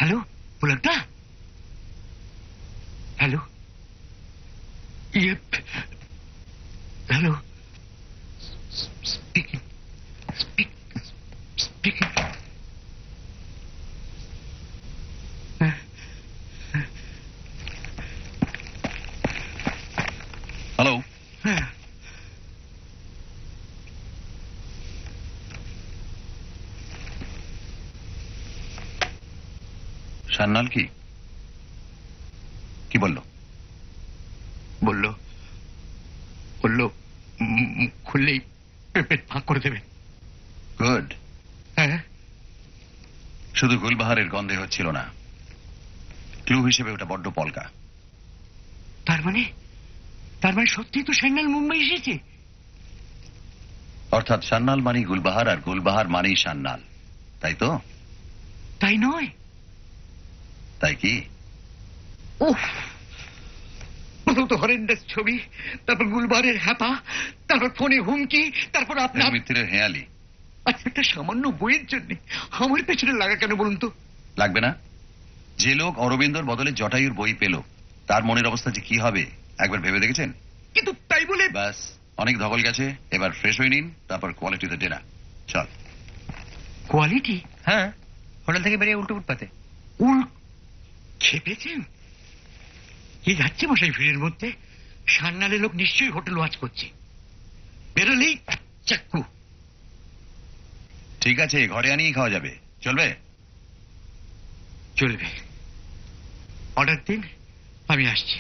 हेलो पुलकता, हेलो, ये hello, speaking speaking. Hello. Sanyal কি কি বললো? বললো বললো খুললেই পেট ফাঁক করে দেবে। গুড। হ্যাঁ, শুধু গুলবাহারের গন্ধে হচ্ছিল না, ক্লু হিসেবে ওটা বড্ড পলকা। তার মানে সত্যি তো সান্নাল মুম্বাই এসেছে। অর্থাৎ সান্নাল মানেই গুলবাহার, আর গুলবাহার মানেই সান্নাল, তাই তো? তাই নয়? তাই কি? উফ, প্রথম তো হরেন্ডাস ছবি, তারপর গুলবারের হ্যাপা, তারপর ফোনে হুমকি, তারপর আপনার মিত্রের হেয়ালি। আচ্ছা, একটা সামান্য বইয়ের জন্য আমার পেছনে লাগা কেন বলুন তো? লাগবে না? যে লোক অরবিন্দর বদলে জটায়ুর বই পেল, তার মনের অবস্থা যে কি হবে একবার ভেবে দেখেছেন? কিন্তু তাই বলে ব্যাস, অনেক ধকল গেছে, এবার ফ্রেশ হয়ে নিন, তারপর কোয়ালিটিতে ডিনার। চল। কোয়ালিটি? হ্যাঁ, হোটেল থেকে বেরিয়ে উল্টো ফুটপাতে। খেপেছেন? কি যাচ্ছে মশাই ভিড়ের মধ্যে? সান্নালের লোক নিশ্চয়ই হোটেল ওয়াচ করছে। বেরোলেই চাক্কু। ঠিক আছে, ঘরে আনিয়ে খাওয়া যাবে, চলবে? চলবে। অর্ডার দিন, আমি আসছি।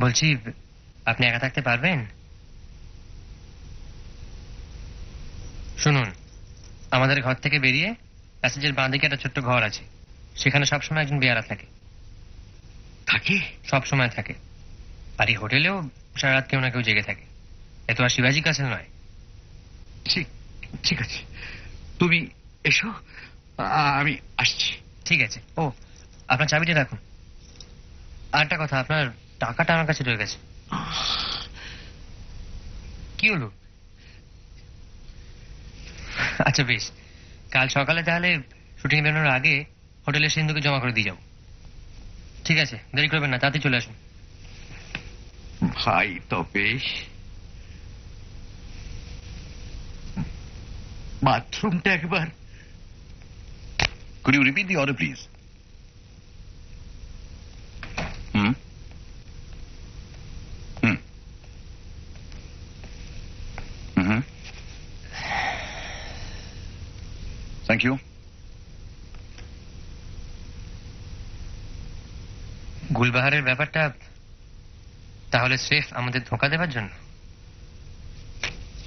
বলছি, আপনি একা থাকতে পারবেন? শুনুন, আমাদের ঘর থেকে বেরিয়ে প্যাসেজের বাঁ দিকে একটা ছোট্ট ঘর আছে, সেখানে সবসময় একজন বেয়ারা থাকে। থাকে? সব সময় থাকে। আর এই হোটেলেও সারা রাত কেউ না কেউ জেগে থাকে। এ তো আর শিবাজি কাসেল নয়। ঠিক ঠিক আছে, তুমি এসো, আমি আসছি। ঠিক আছে। ও, আপনার চাবিটা রাখুন। আর একটা কথা, আপনার টাকাটা আমার কাছে রয়ে গেছে। কি হলো? আচ্ছা বেশ, কাল সকালে তাহলে শুটিং বেরোনোর আগে হোটেলে সিন্ধুকে জমা করে দিয়ে যাবো। ঠিক আছে, দেরি করবেন না, তাড়াতাড়ি চলে আসুন। ভাই তপেশ, বাথরুমটা একবার। Could you repeat the order, please? Hmm? Hmm. Mm-hmm. Thank you. গুলবাহারের ব্যাপারটা তাহলে স্রেফ আমাদের ধোঁকা দেবার জন্য?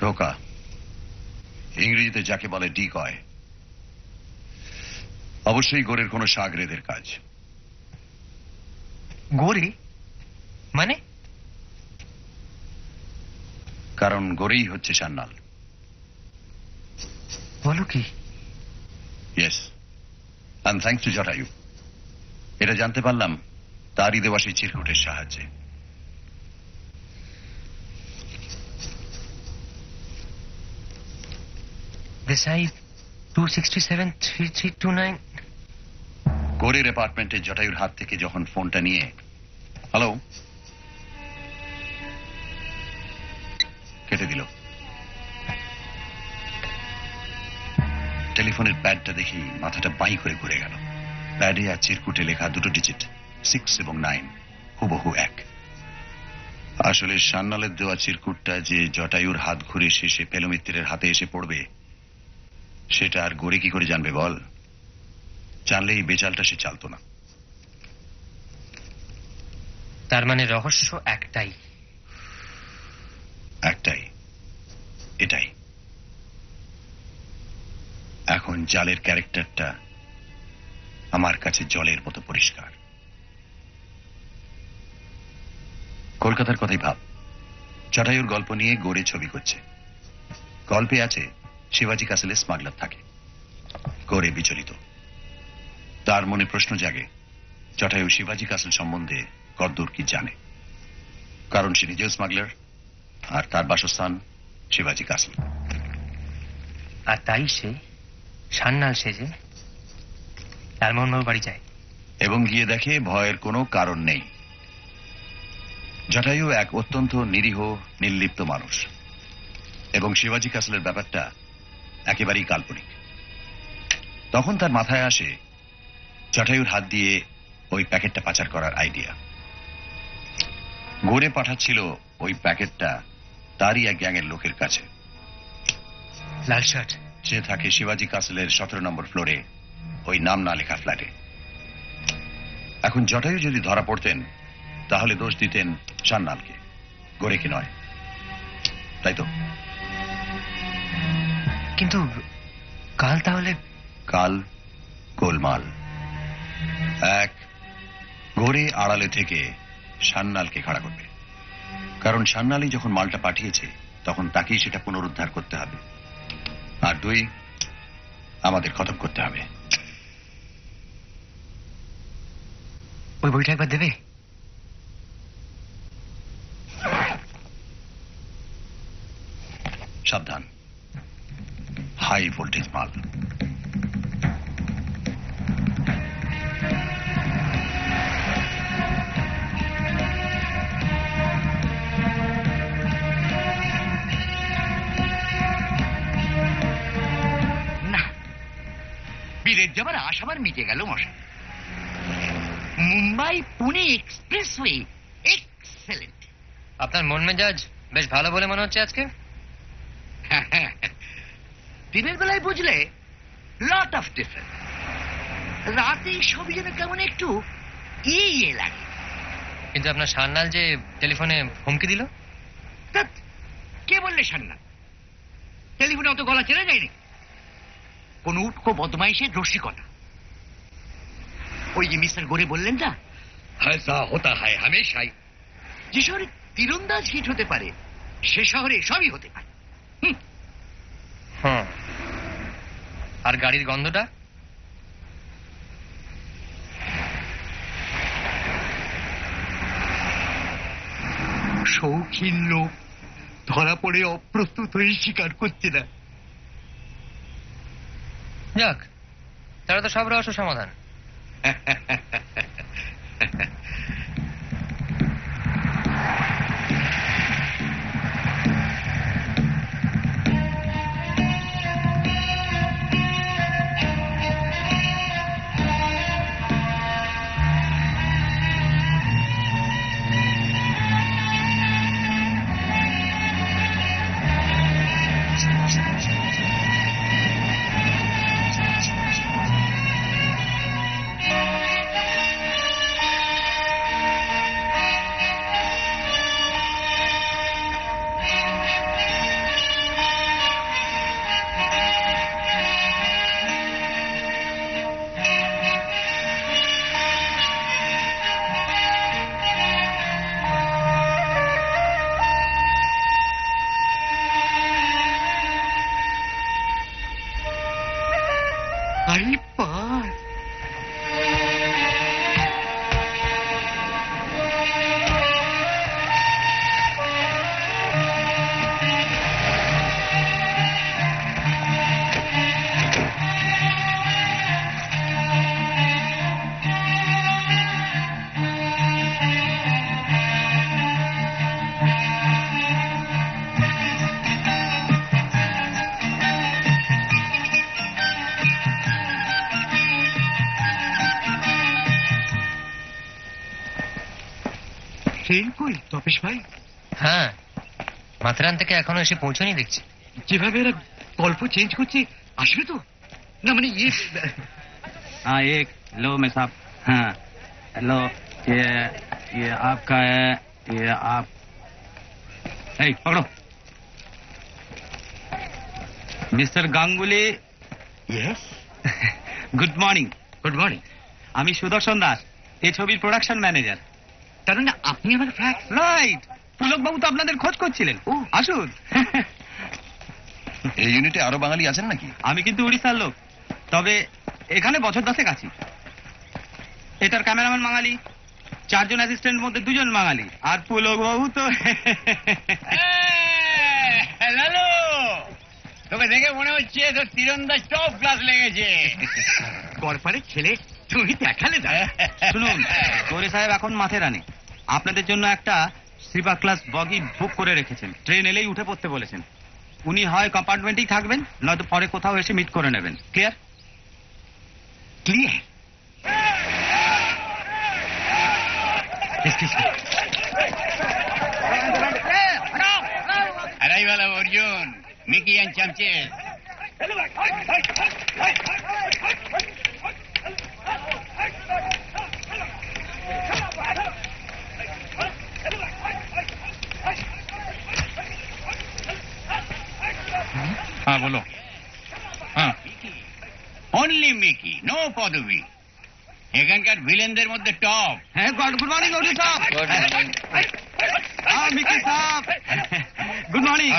ধোকা ইংরেজিতে যাকে বলে ডিকয়। অবশ্যই গোরের কোনো সাগরেদের কাজ। গোরে মানে? কারণ গোরেই হচ্ছে সান্নাল। বলো কি? Yes, and thanks to Jatayu. এটা জানতে পারলাম তারই দেওয়া সেই চিরকুটের সাহায্যে। দেশাই 267-3329। গোরের অ্যাপার্টমেন্টে জটায়ুর হাত থেকে যখন ফোনটা নিয়ে, হ্যালো, কেটে দিল। টেলিফোনের প্যাডটা দেখি মাথাটা বাই করে ঘুরে গেল। প্যাডে আর চিরকুটে লেখা দুটো ডিজিট 6 এবং 9 হুবহু এক। আসলে সান্নালের দেওয়া চিরকুটটা যে জটায়ুর হাত ঘুরে শেষে পেলমিত্রের হাতে এসে পড়বে, সেটা আর গোরে কি করে জানবে বল? জানলে এই বেচালটা সে চালতো না। তার মানে রহস্য একটাই? একটাই, এটাই। এখন জালের ক্যারেক্টারটা আমার কাছে জলের মতো পরিষ্কার। কলকাতার কথাই ভাব, জটায়ুর গল্প নিয়ে গোরে ছবি করছে। গল্পে আছে শিবাজি কাসেলে স্মাগলার থাকে। গোরে বিচলিত, তার মনে প্রশ্ন জাগে জটায়ু শিবাজি কাসেল সম্বন্ধে কদ্দূর কি জানে। কারণ সে নিজেও স্মাগলার, আর তার বাসস্থান শিবাজি কাসেল। আর তাই সে সান্নাল সেজে লালমোহনবাবুর বাড়ি যায় এবং গিয়ে দেখে ভয়ের কোনো কারণ নেই। জটায়ু এক অত্যন্ত নিরীহ নির্লিপ্ত মানুষ, এবং শিবাজি কাসেলের ব্যাপারটা একেবারেই কাল্পনিক। তখন তার মাথায় আসে জটায়ুর হাত দিয়ে ওই প্যাকেটটা পাচার করার আইডিয়া। গোরে পাঠাচ্ছিল ওই প্যাকেটটা তারই এক গ্যাংয়ের লোকের কাছে। লাল শার্ট, সে থাকে শিবাজি কাসেলের 17 নম্বর ফ্লোরে, ওই নাম না লেখা ফ্ল্যাটে। এখন জটায়ু যদি ধরা পড়তেন তাহলে দোষ দিতেন সান্নালকে, গোরেকে নয়, তাই তো? কিন্তু কাল তাহলে? কাল গোলমাল। এক, গোরে আড়ালে থেকে সান্নালকে খাড়া করবে, কারণ সান্নালই যখন মালটা পাঠিয়েছে তখন তাকেই সেটা পুনরুদ্ধার করতে হবে। আর দুই, আমাদের খতম করতে হবে। ওই বইটা একবার দেবে? সাবধান, হাই ভোল্টেজ মাল। না, বীরের যাবার আশাবার মিটে গেল মশাই। Mumbai Pune expressway excellent. আপনার মন মেজাজ বেশ ভালো বলে মনে হচ্ছে আজকে। দিনের বেলায় বুঝলে লট অফ ডিফারেন্স, রাতে সবই যেন কেমন একটু ইয়ে লাগে। কিন্তু আপনার সান্নাল যে টেলিফোনে হুমকি দিল? ধ্যাৎ, কে বললে সান্নাল? টেলিফোনে অত গলা চেনা যায়নি। কোন উটকো বদমাইশের রসিকতা। ওই যে মিস্টার গোরে বললেন না, হায়সা হতা হয় হামেশাই, যে শহরে তীরন্দাজ হিট হতে পারে সে শহরে সবই হতে পারে। হ্যাঁ, আর গাড়ির গন্ধটা? শৌখিন লোক ধরা পড়ে অপ্রস্তুত হয়ে স্বীকার করছে না। যাক, তারা তো সব রহস্য সমাধান। আরে পার ট্রেন কই তপেশ ভাই? হ্যাঁ, মাথেরান থেকে এখনো এসে পৌঁছানি দেখছি। যেভাবে এরা গল্প চেঞ্জ করছে, আসবে তো? না মানে ইয়ে, हाँ एक लो मैं साहब, हाँ लो ये आपका है, ये आप पकड़ो। Mister Ganguly. Yes, good morning. Good morning. আমি সুদর্শন দাস, এই ছবির প্রোডাকশন ম্যানেজার। তার মানে আপনি আমার ফ্ল্যাট? রাইট, পুলক বাবু তো আপনাদের খোঁজ করছিলেন। ও আসুন। এই ইউনিটে আরো বাঙালি আছেন নাকি? আমি কিন্তু উড়িষ্যার লোক, তবে এখানে বছর 10 আছি। এটার ক্যামেরাম্যান বাঙালি, 4 জন অ্যাসিস্ট্যান্ট মধ্যে 2 জন বাঙালি, আর পুলক বাবু তো লালু, তোকে দেখে মনে হচ্ছে তোর তীরন্দাজ টপ ক্লাস লেগেছে। গড়পাড়ের ছেলে, তুমি দেখালে না। শুনুন, গৌরী সাহেব এখন মাথেরানে আপনাদের জন্য একটা স্লিপার ক্লাস বগি বুক করে রেখেছেন। ট্রেন এলেই উঠে পড়তে বলেছেন। উনি হয় কম্পার্টমেন্টেই থাকবেন, নয়তো পরে কোথাও এসে মিট করে নেবেন। Clear? Clear. Arrival of Arjun, Mickey and Chamches. हाँ बोलो। हाँ, only Mickey, no পদবী। এখানকার ভিলেনদের মধ্যে টপ। হ্যাঁ, গুড মর্নিং গৌরী সাহেব। হ্যাঁ মিকি সাহেব, গুড মর্নিং।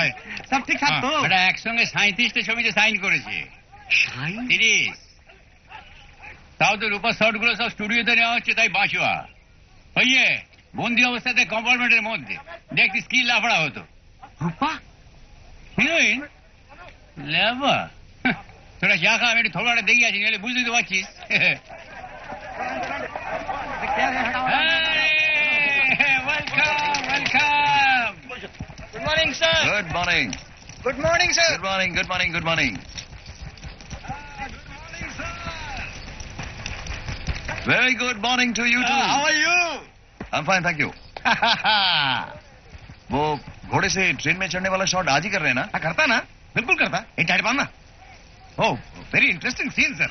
সব ঠিকঠাক তো? এটা একসঙ্গে 37টা ছবিতে সাইন করেছে। 30? তাও তো রূপার শর্ট গুলো সব স্টুডিওতে নেওয়া হচ্ছে, তাই বাঁচুয়া। ওইয়ে বন্দি অবস্থাতে কম্পার্টমেন্টের মধ্যে দেখতে স্কিল লাফড়া হতো। রূপা হিরোইন লেবা, তোরা যা খা, আমি একটু থোড়াটা দেখে আছি, নাহলে বুঝতে তো পারছিস। Welcome welcome. Good morning sir. Good morning. Good morning sir. Good morning, good morning, good morning. Very good morning to you too. How are you? I'm fine, thank you. वो घोड़े से ट्रेन में चढ़ने वाला शॉट आज ही कर रहे हैं ना? करता ना, बिल्कुल करता। ये टाइट बांधना। ओ वेरी इंटरेस्टिंग सीन सर।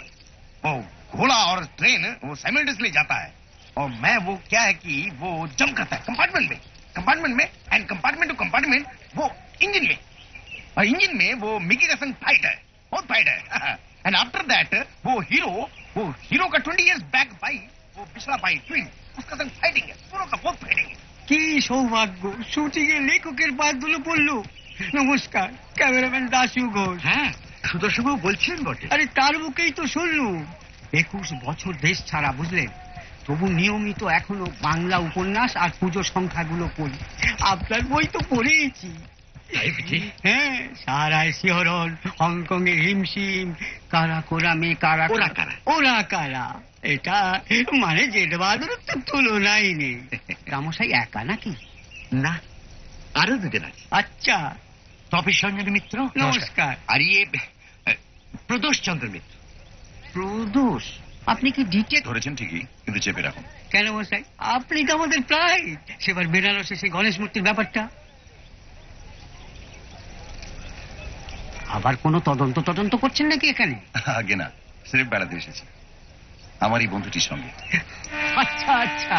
वो घोड़ा और ट्रेन वो साइमल्टेनियसली जाता है, और मैं वो क्या है कि वो जंप करता है कंपार्टमेंट में एंड कंपार्टमेंट टू कंपार्टमेंट वो इंजन में, और इंजन में वो मिकी का संग फाइट है, बहुत फाइट है। एंड आफ्टर दैट वो हीरो का 20 years बैक भाई, वो पिछला भाई ट्विन, उसका संग फाइटिंग है, दोनों का बहुत फाइटिंग है। কি সৌভাগ্য, শুটিং এ লেখকের পাত ধুলো পড়লো। নমস্কার, ক্যামেরাম্যান দাশু ঘোষ। হ্যাঁ, সুদর্শন বাবু বলছেন বটে। আরে তার মুখেই তো শুনলুম। 21 বছর দেশ ছাড়া, বুঝলেন, তবু নিয়মিত এখনো বাংলা উপন্যাস আর পুজো সংখ্যাগুলো পড়ি। আপনার বই তো পড়েইছি। হ্যাঁ, সারায় শিহরণ, হংকং এর হিমশিম, কারা কোরামে কারা ওরা কারা। ওরা কারা, এটা মানে জেঠ বাহাদুরের তো তুলনাই নেই। রামশাই একা নাকি? না, আরো দুজন আছে। আচ্ছা, তপেশ রঞ্জন মিত্র নমস্কার। আর ইয়ে প্রদোষ চন্দ্র মিত্র। প্রদোষ, আপনি কি ডিটেক ধরেছেন ঠিকই, কিন্তু চেপে রাখুন। কেন মশাই? আপনি তো আমাদের প্রায় সেবার বেনারসে সেই গণেশ মূর্তির ব্যাপারটা। আবার কোনো তদন্ত করছেন নাকি এখানে? আগে না, সিরিফ বেড়াতে এসেছি আমারই বন্ধুটির সঙ্গে। আচ্ছা আচ্ছা।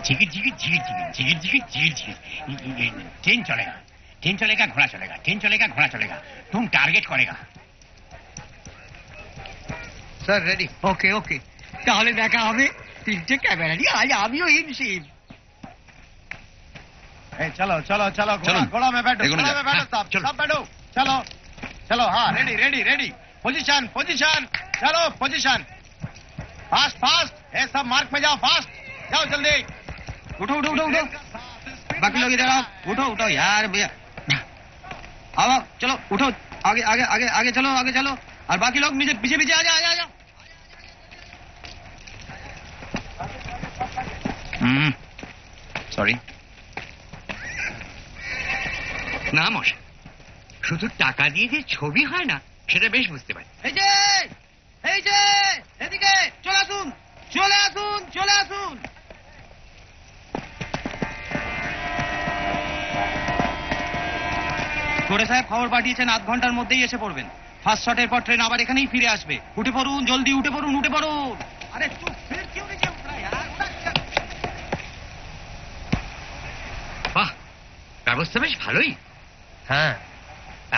झिगिर झिगिर झिगिर झिगिर झिगिर झिगिर झिगिर झिगिर ट्रेन चलेगा घोड़ा चलेगा, ट्रेन चलेगा घोड़ा चलेगा, तुम टारगेट करेगा। Sir ready. ওকে ওকে, তাহলে দেখা হবে। 3টে ক্যামেরা নিয়ে আজ আমিও হিমশিম। चलो चलो चलो, चलो। घोड़ा में बैठो, एगो घोड़ा जा। में बैठो, हाँ, सब सब बैठो। चलो चलो, हाँ, ready ready ready, position position, चलो पोजीशन, फास्ट फास्ट, ये सब मार्क पे जाओ, फास्ट जाओ जल्दी। उठो उठो उठो उठो, बाकी लोग इधर आओ, उठो उठो यार भैया, आओ आओ, चलो उठो, आगे आगे आगे आगे चलो, आगे चलो, और बाकी लोग पीछे पीछे पीछे आ जाओ आ जाओ। সরি। না মশাই, শুধু টাকা দিয়ে যে ছবি হয় না সেটা বেশ বুঝতে পারি। এই যে এদিকে চলে আসুন, চলে আসুন, চলে আসুন। গোড়ে সাহেব খবর পাঠিয়েছেন, আধ ঘন্টার মধ্যেই এসে পড়বেন। ফার্স্ট শটের পর ট্রেন আবার এখানেই ফিরে আসবে। উঠে পড়ুন, জলদি উঠে পড়ুন, উঠে পড়ুন। আরে চুপ, ফির क्यों नीचे उठ रहा है यार? বাহ, ব্যবস্থা বেশ ভালোই। হ্যাঁ,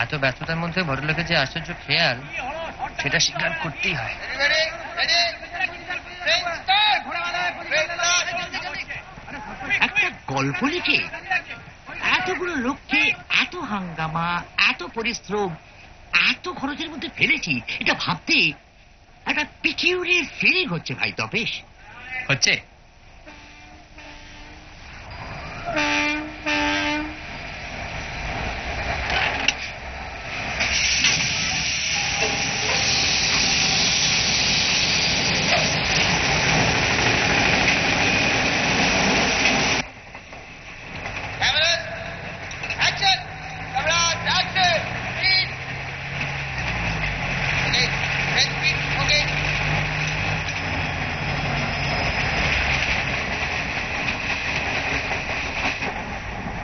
এত ব্যস্ততার মধ্যে ভদ্রলোকের যে আশ্চর্য খেয়াল, সেটা স্বীকার করতেই হয়। একটা গল্প লিখে এতগুলো লোককে এত হাঙ্গামা, এত পরিশ্রম, এত খরচের মধ্যে ফেলেছি, এটা ভাবতে একটা পিকিউরিয়ার ফিলিং হচ্ছে ভাই তপেশ। হচ্ছে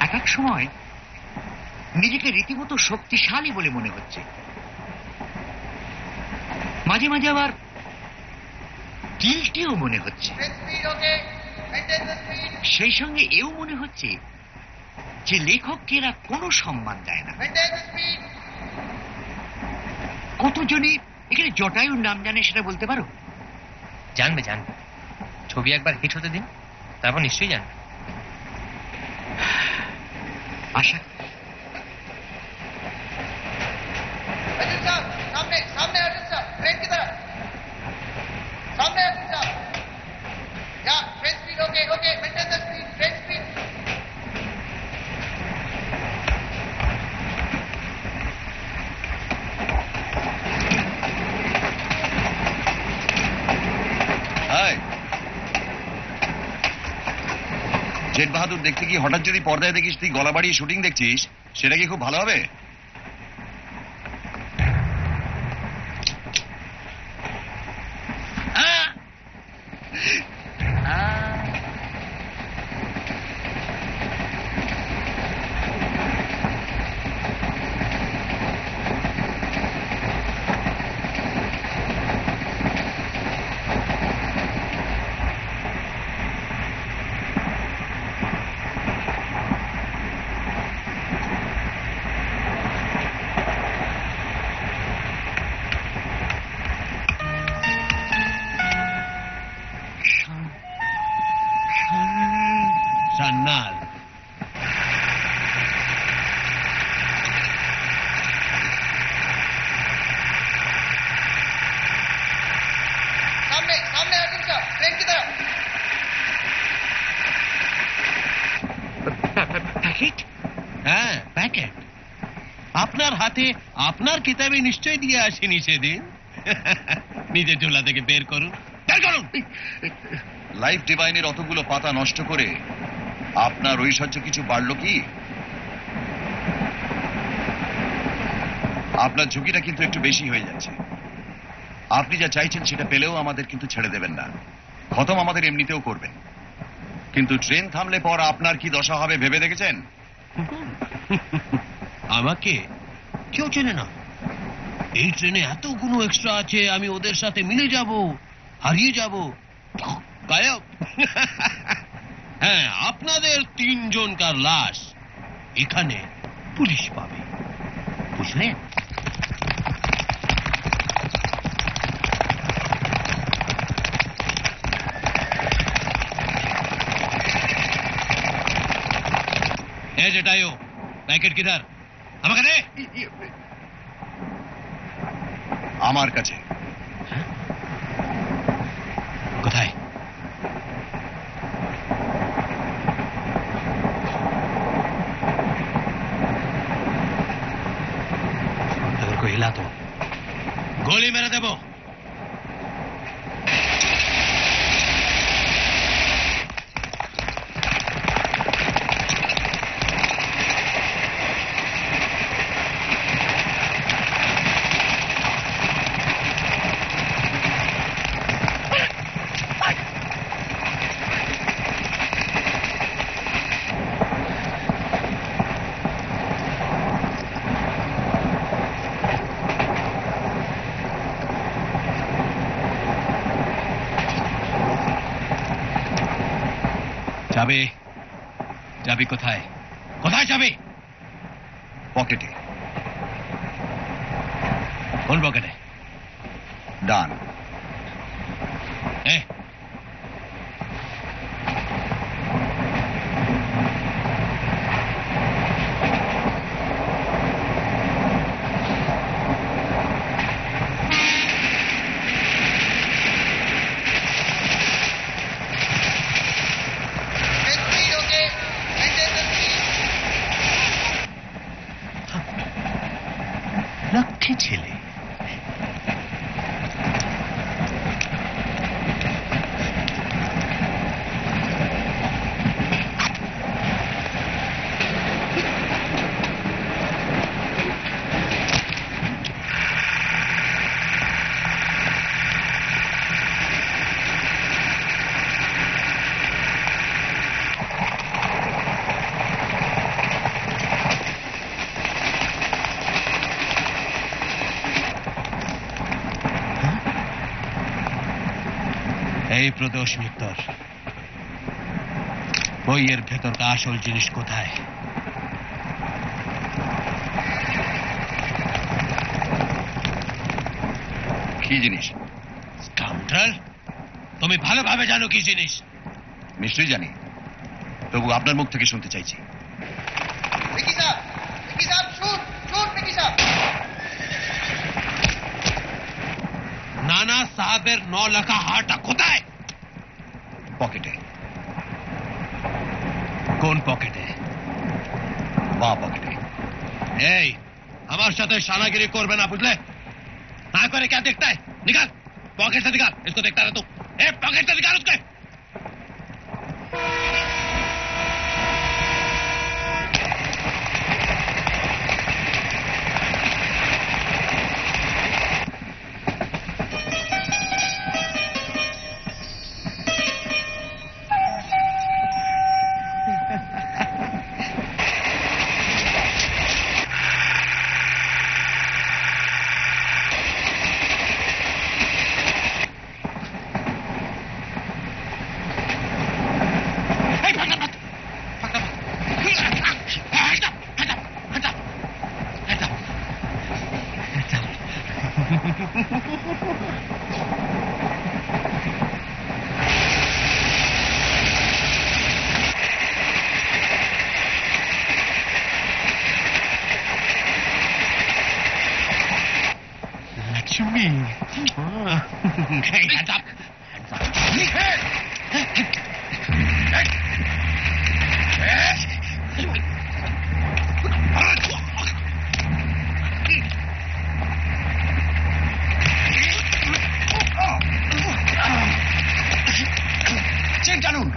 এক এক সময় নিজেকে রীতিমতো শক্তিশালী বলে মনে হচ্ছে, মাঝে মাঝে আবার গিল্টিও মনে হচ্ছে, সেই সঙ্গে এও মনে হচ্ছে যে লেখককে এরা কোনো সম্মান দেয় না। কতজনই এখানে জটায়ুর নাম জানে সেটা বলতে পারো? জানবে জানবে, ছবি একবার হিট হতে দিন, তারপর নিশ্চয়ই জানবে। আশা জেঠ বাহাদুর দেখতে কি হঠাৎ যদি পর্দায় দেখিস তুই গলা বাড়িয়ে শুটিং দেখছিস, সেটা কি খুব ভালো হবে? कन्नाल। सामने सामने अर्जुन साहब, ट्रेन की तरफ। প্যাকেট? হ্যাঁ, প্যাকেট। আপনার হাতে আপনার কিতাবে নিশ্চয় দিয়ে আসেনি সেদিন। নিজের ঝোলা থেকে বের করুন, বের করুন। লাইফ ডিভাইনের অতগুলো পাতা নষ্ট করে আপনার ঐশ্বর্য কিছু বাড়লো কি? আপনার ঝুঁকিটা কিন্তু একটু বেশি হয়ে যাচ্ছে। আপনি যা চাইছেন সেটা পেলেও আমাদের কিন্তু ছেড়ে দেবেন না, খতম আমাদের এমনিতেও করবেন। কিন্তু ট্রেন থামলে পর আপনার কি দশা হবে ভেবে দেখেছেন? আমাকে কেউ চেনে না। এই ট্রেনে এতগুলো এক্সট্রা আছে, আমি ওদের সাথে মিলে যাব, হারিয়ে যাব, গায়ব। হ্যাঁ, আপনাদের 3 জনকার লাশ এখানে পুলিশ পাবে, বুঝলেন? এ জটায়ু, প্যাকেট কিধার? আমাকে দে। আমার কাছে। কোথায়? अगर कोई हिला तो गोली मेरे देबो। যাবে যাবি কোথায়? কোথায় যাবে? পকেটে। কোন পকেটে? ডান। এ লক্ষ্মী ছেলে। এই প্রদোষ মিত্তর, বইয়ের ভেতরটা আসল জিনিস কোথায়? কি জিনিস? স্কাউন্ডার, তুমি ভালোভাবে জানো কি জিনিস। নিশ্চয়ই জানি, তবু আপনার মুখ থেকে শুনতে চাইছি। विकी साहब शूट शूट विकी साहब। নানা সাহেবের 9 লাখা হারটা কোথায়? পকেটে। কোন পকেটে? বাঁ পকেটে। এই, আমার সাথে শানাগিরি করবে না, বুঝলে? ना करे क्या देखता है? निकाल, पॉकेट से निकाल, इसको देखता रह तू। ए, पॉकेट से निकाल उसके। টানুন।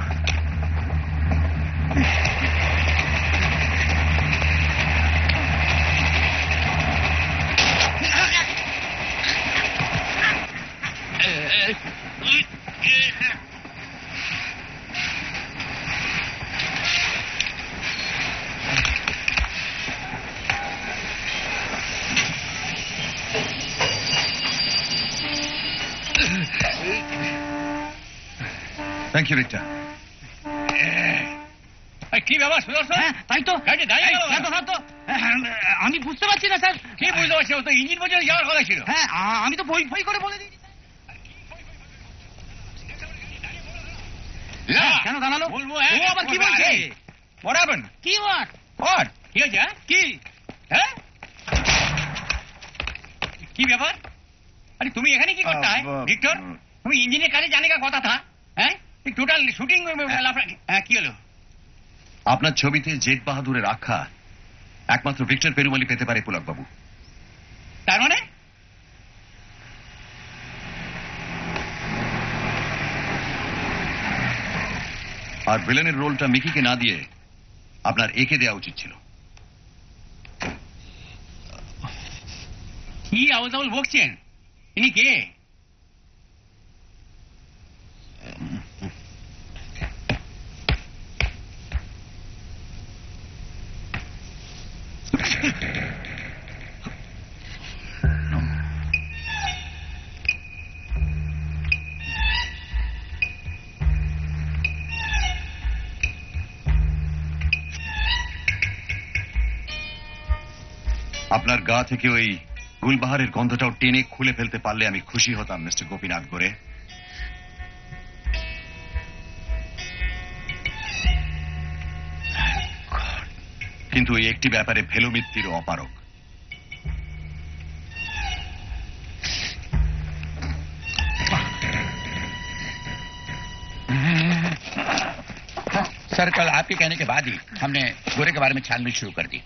Thank you Richter. কি ব্যাপার সুদর্শন? তাই তো গাড়িটা দাঁড়িয়ে গেল কেন? আমি বুঝতে পারছি না স্যার। কি বুঝতে পারছি, ও তো ইঞ্জিন পর্যন্ত যাওয়ার কথা ছিল। হ্যাঁ আমি তো বই ফই করে বলে দিয়েছি। কেন দাঁড়ালো? বলবো ও আবার কি বলছে? What happened? কি ওয়াট? What? কি হয়েছে? কি হ্যাঁ কি ব্যাপার? আরে তুমি এখানে কি করতে হয় ভিক্টর? তুমি ইঞ্জিনের কাজে জানে কা কথা থা? হ্যাঁ টোটাল শুটিং কি হলো? আপনার ছবিতে জেট বাহাদুরের আখ্যা একমাত্র ভিক্টর পেরুমালি পেতে পারে পুলক বাবু। তার মানে আর ভিলেনের রোলটা মিকিকে না দিয়ে আপনার একে দেওয়া উচিত ছিল। কি আউল তাউল বকছেন? ইনি কে? আপনার গা থেকে ওই গুলবাহারের গন্ধটাও টেনে খুলে ফেলতে পারলে আমি খুশি হতাম মিস্টার গোপীনাথ গোরে। কিন্তু এই একটি ব্যাপারে ভেলুমিত্তিরও অপারক। सर कल आपके कहने के बाद ही हमने गोरे के बारे में छानबीन शुरू कर दी।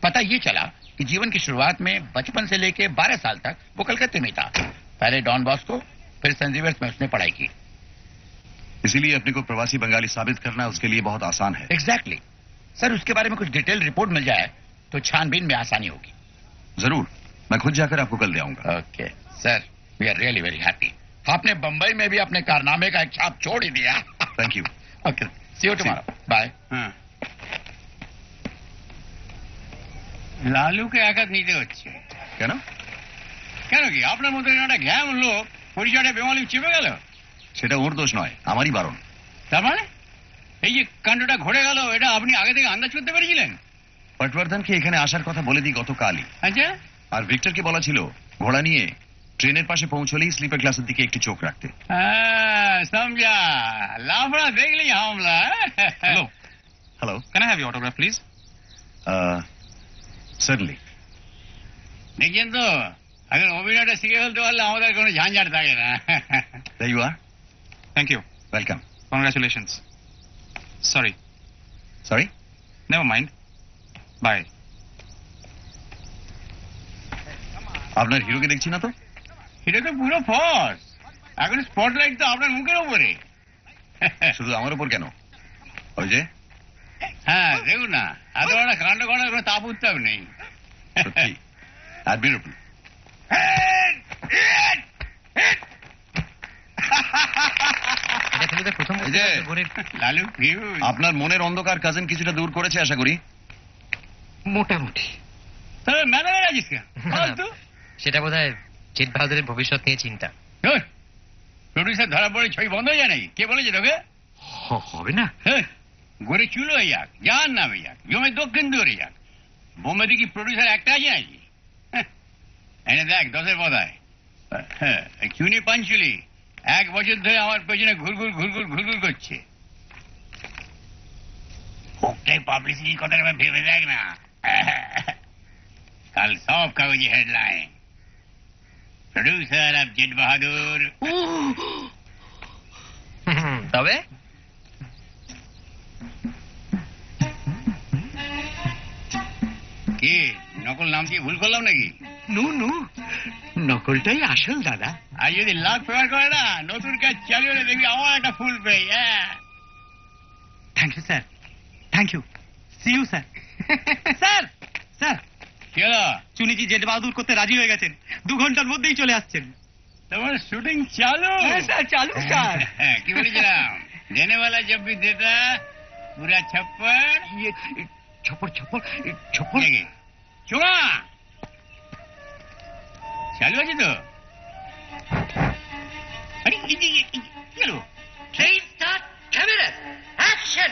पता ये चला कि जीवन की शुरुआत में बचपन से लेके 12 साल तक वो कलकत्ते में था। पहले डॉन बॉस्को फिर सेंट जेवियर्स में उसने पढ़ाई की। इसीलिए अपने को प्रवासी बंगाली साबित करना उसके लिए बहुत आसान है। एग्जैक्टली सर, उसके बारे में कुछ डिटेल रिपोर्ट मिल जाए तो छानबीन में आसानी होगी। जरूर, मैं खुद जाकर आपको कल दे आऊंगा। Okay sir, we are really very happy. आपने बंबई में भी अपने कारनामे का एक छाप छोड़ ही दिया। Thank you. Okay, see you tomorrow. Bye. লালুকে আঘাত নিতে হচ্ছে কেন? কেন কি আপনার মতো একটা ঘ্যাম লোক পরিচয়টা বেমালি চেপে গেল? সেটা ওর দোষ নয়, আমারই বারণ। তার মানে এই যে কাণ্ডটা ঘটে গেল এটা আপনি আগে থেকে আন্দাজ করতে পেরেছিলেন? পটবর্ধনকে এখানে আসার কথা বলে দিই গতকালই। আচ্ছা, আর ভিক্টরকে বলা ছিল ঘোড়া নিয়ে ট্রেনের পাশে পৌঁছলেই স্লিপার ক্লাসের দিকে একটু চোখ রাখতে। হ্যাঁ সমঝা, লাফড়া দেখলি হামলা। Hello hello, can I have your autograph please? Certainly. দেখছেন তো, এখন অভিনয়টা শিখে ফেলতে পারলে আমাদের কোনো ঝাঞ্ঝাট থাকে না। There you are. Thank you, Welcome. Congratulations. Sorry, Sorry? Never mind, bye. আপনার হিরোকে দেখছি না তো? এটা তো পুরো ফস। এখন স্পটলাইট তো আপনার মুখের উপরে। শুধু আমার উপর কেন? ওই যে হ্যাঁ দেখুন না, এত বড় কাণ্ড করার কোনো তাপ উত্তাপ নেই। সত্যি অ্যাডমিরেবল। প্রথম এই যে লালু আপনার মনের অন্ধকার কাজিন কিছুটা দূর করেছে আশা করি। মোটামুটি। তবে ম্যাডামের আছিস কেন? সেটা বোধহয় জেট বাহাদুরের ভবিষ্যৎ নিয়ে চিন্তা। প্রডিউসার ধরা পড়ে ছবি বন্ধ হয়ে যায় নাকি? কে বলেছে তোকে? হবে না। গড়ে চুলো হয়ে যাক, যার নামে যাক, জমে দক্ষিণ দূরে যাক, বোম্বেতে কি প্রডিউসার একটা আছে নাকি? এনে দেখ 10-এর পদায় চুনি পাঞ্চুলি 1 বছর ধরে আমার পেছনে ঘুরঘুর ঘুরঘুর ঘুরঘুর করছে। ওকে পাবলিসিটির কথা ভেবে দেখ না, কাল সব কাগজে হেডলাইন, প্রডিউসার অফ জেট বাহাদুর। তবে কি নকল নাম দিয়ে ভুল করলাম নাকি? নু নকলটাই আসল দাদা। আর যদি লাখ ফেভার করে না, নতুন কাজ চালু হলে দেখবি আমার একটা ফুল পেয়ে। Thank you sir, thank you, see you sir. Sir, sir, কি হলো? চুনিজি জেট বাহাদুর করতে রাজি হয়ে গেছেন, 2 ঘন্টার মধ্যেই চলে আসছেন। তোমার শুটিং চালু? হ্যাঁ স্যার, চালু স্যার। হ্যাঁ, কি বলেছিলাম? দেনে वाला जब भी देता पूरा छप्पर ছপর ছপর ছপর लेके चुमा चालू আছে তো? আরে কি হলো? Train start camera action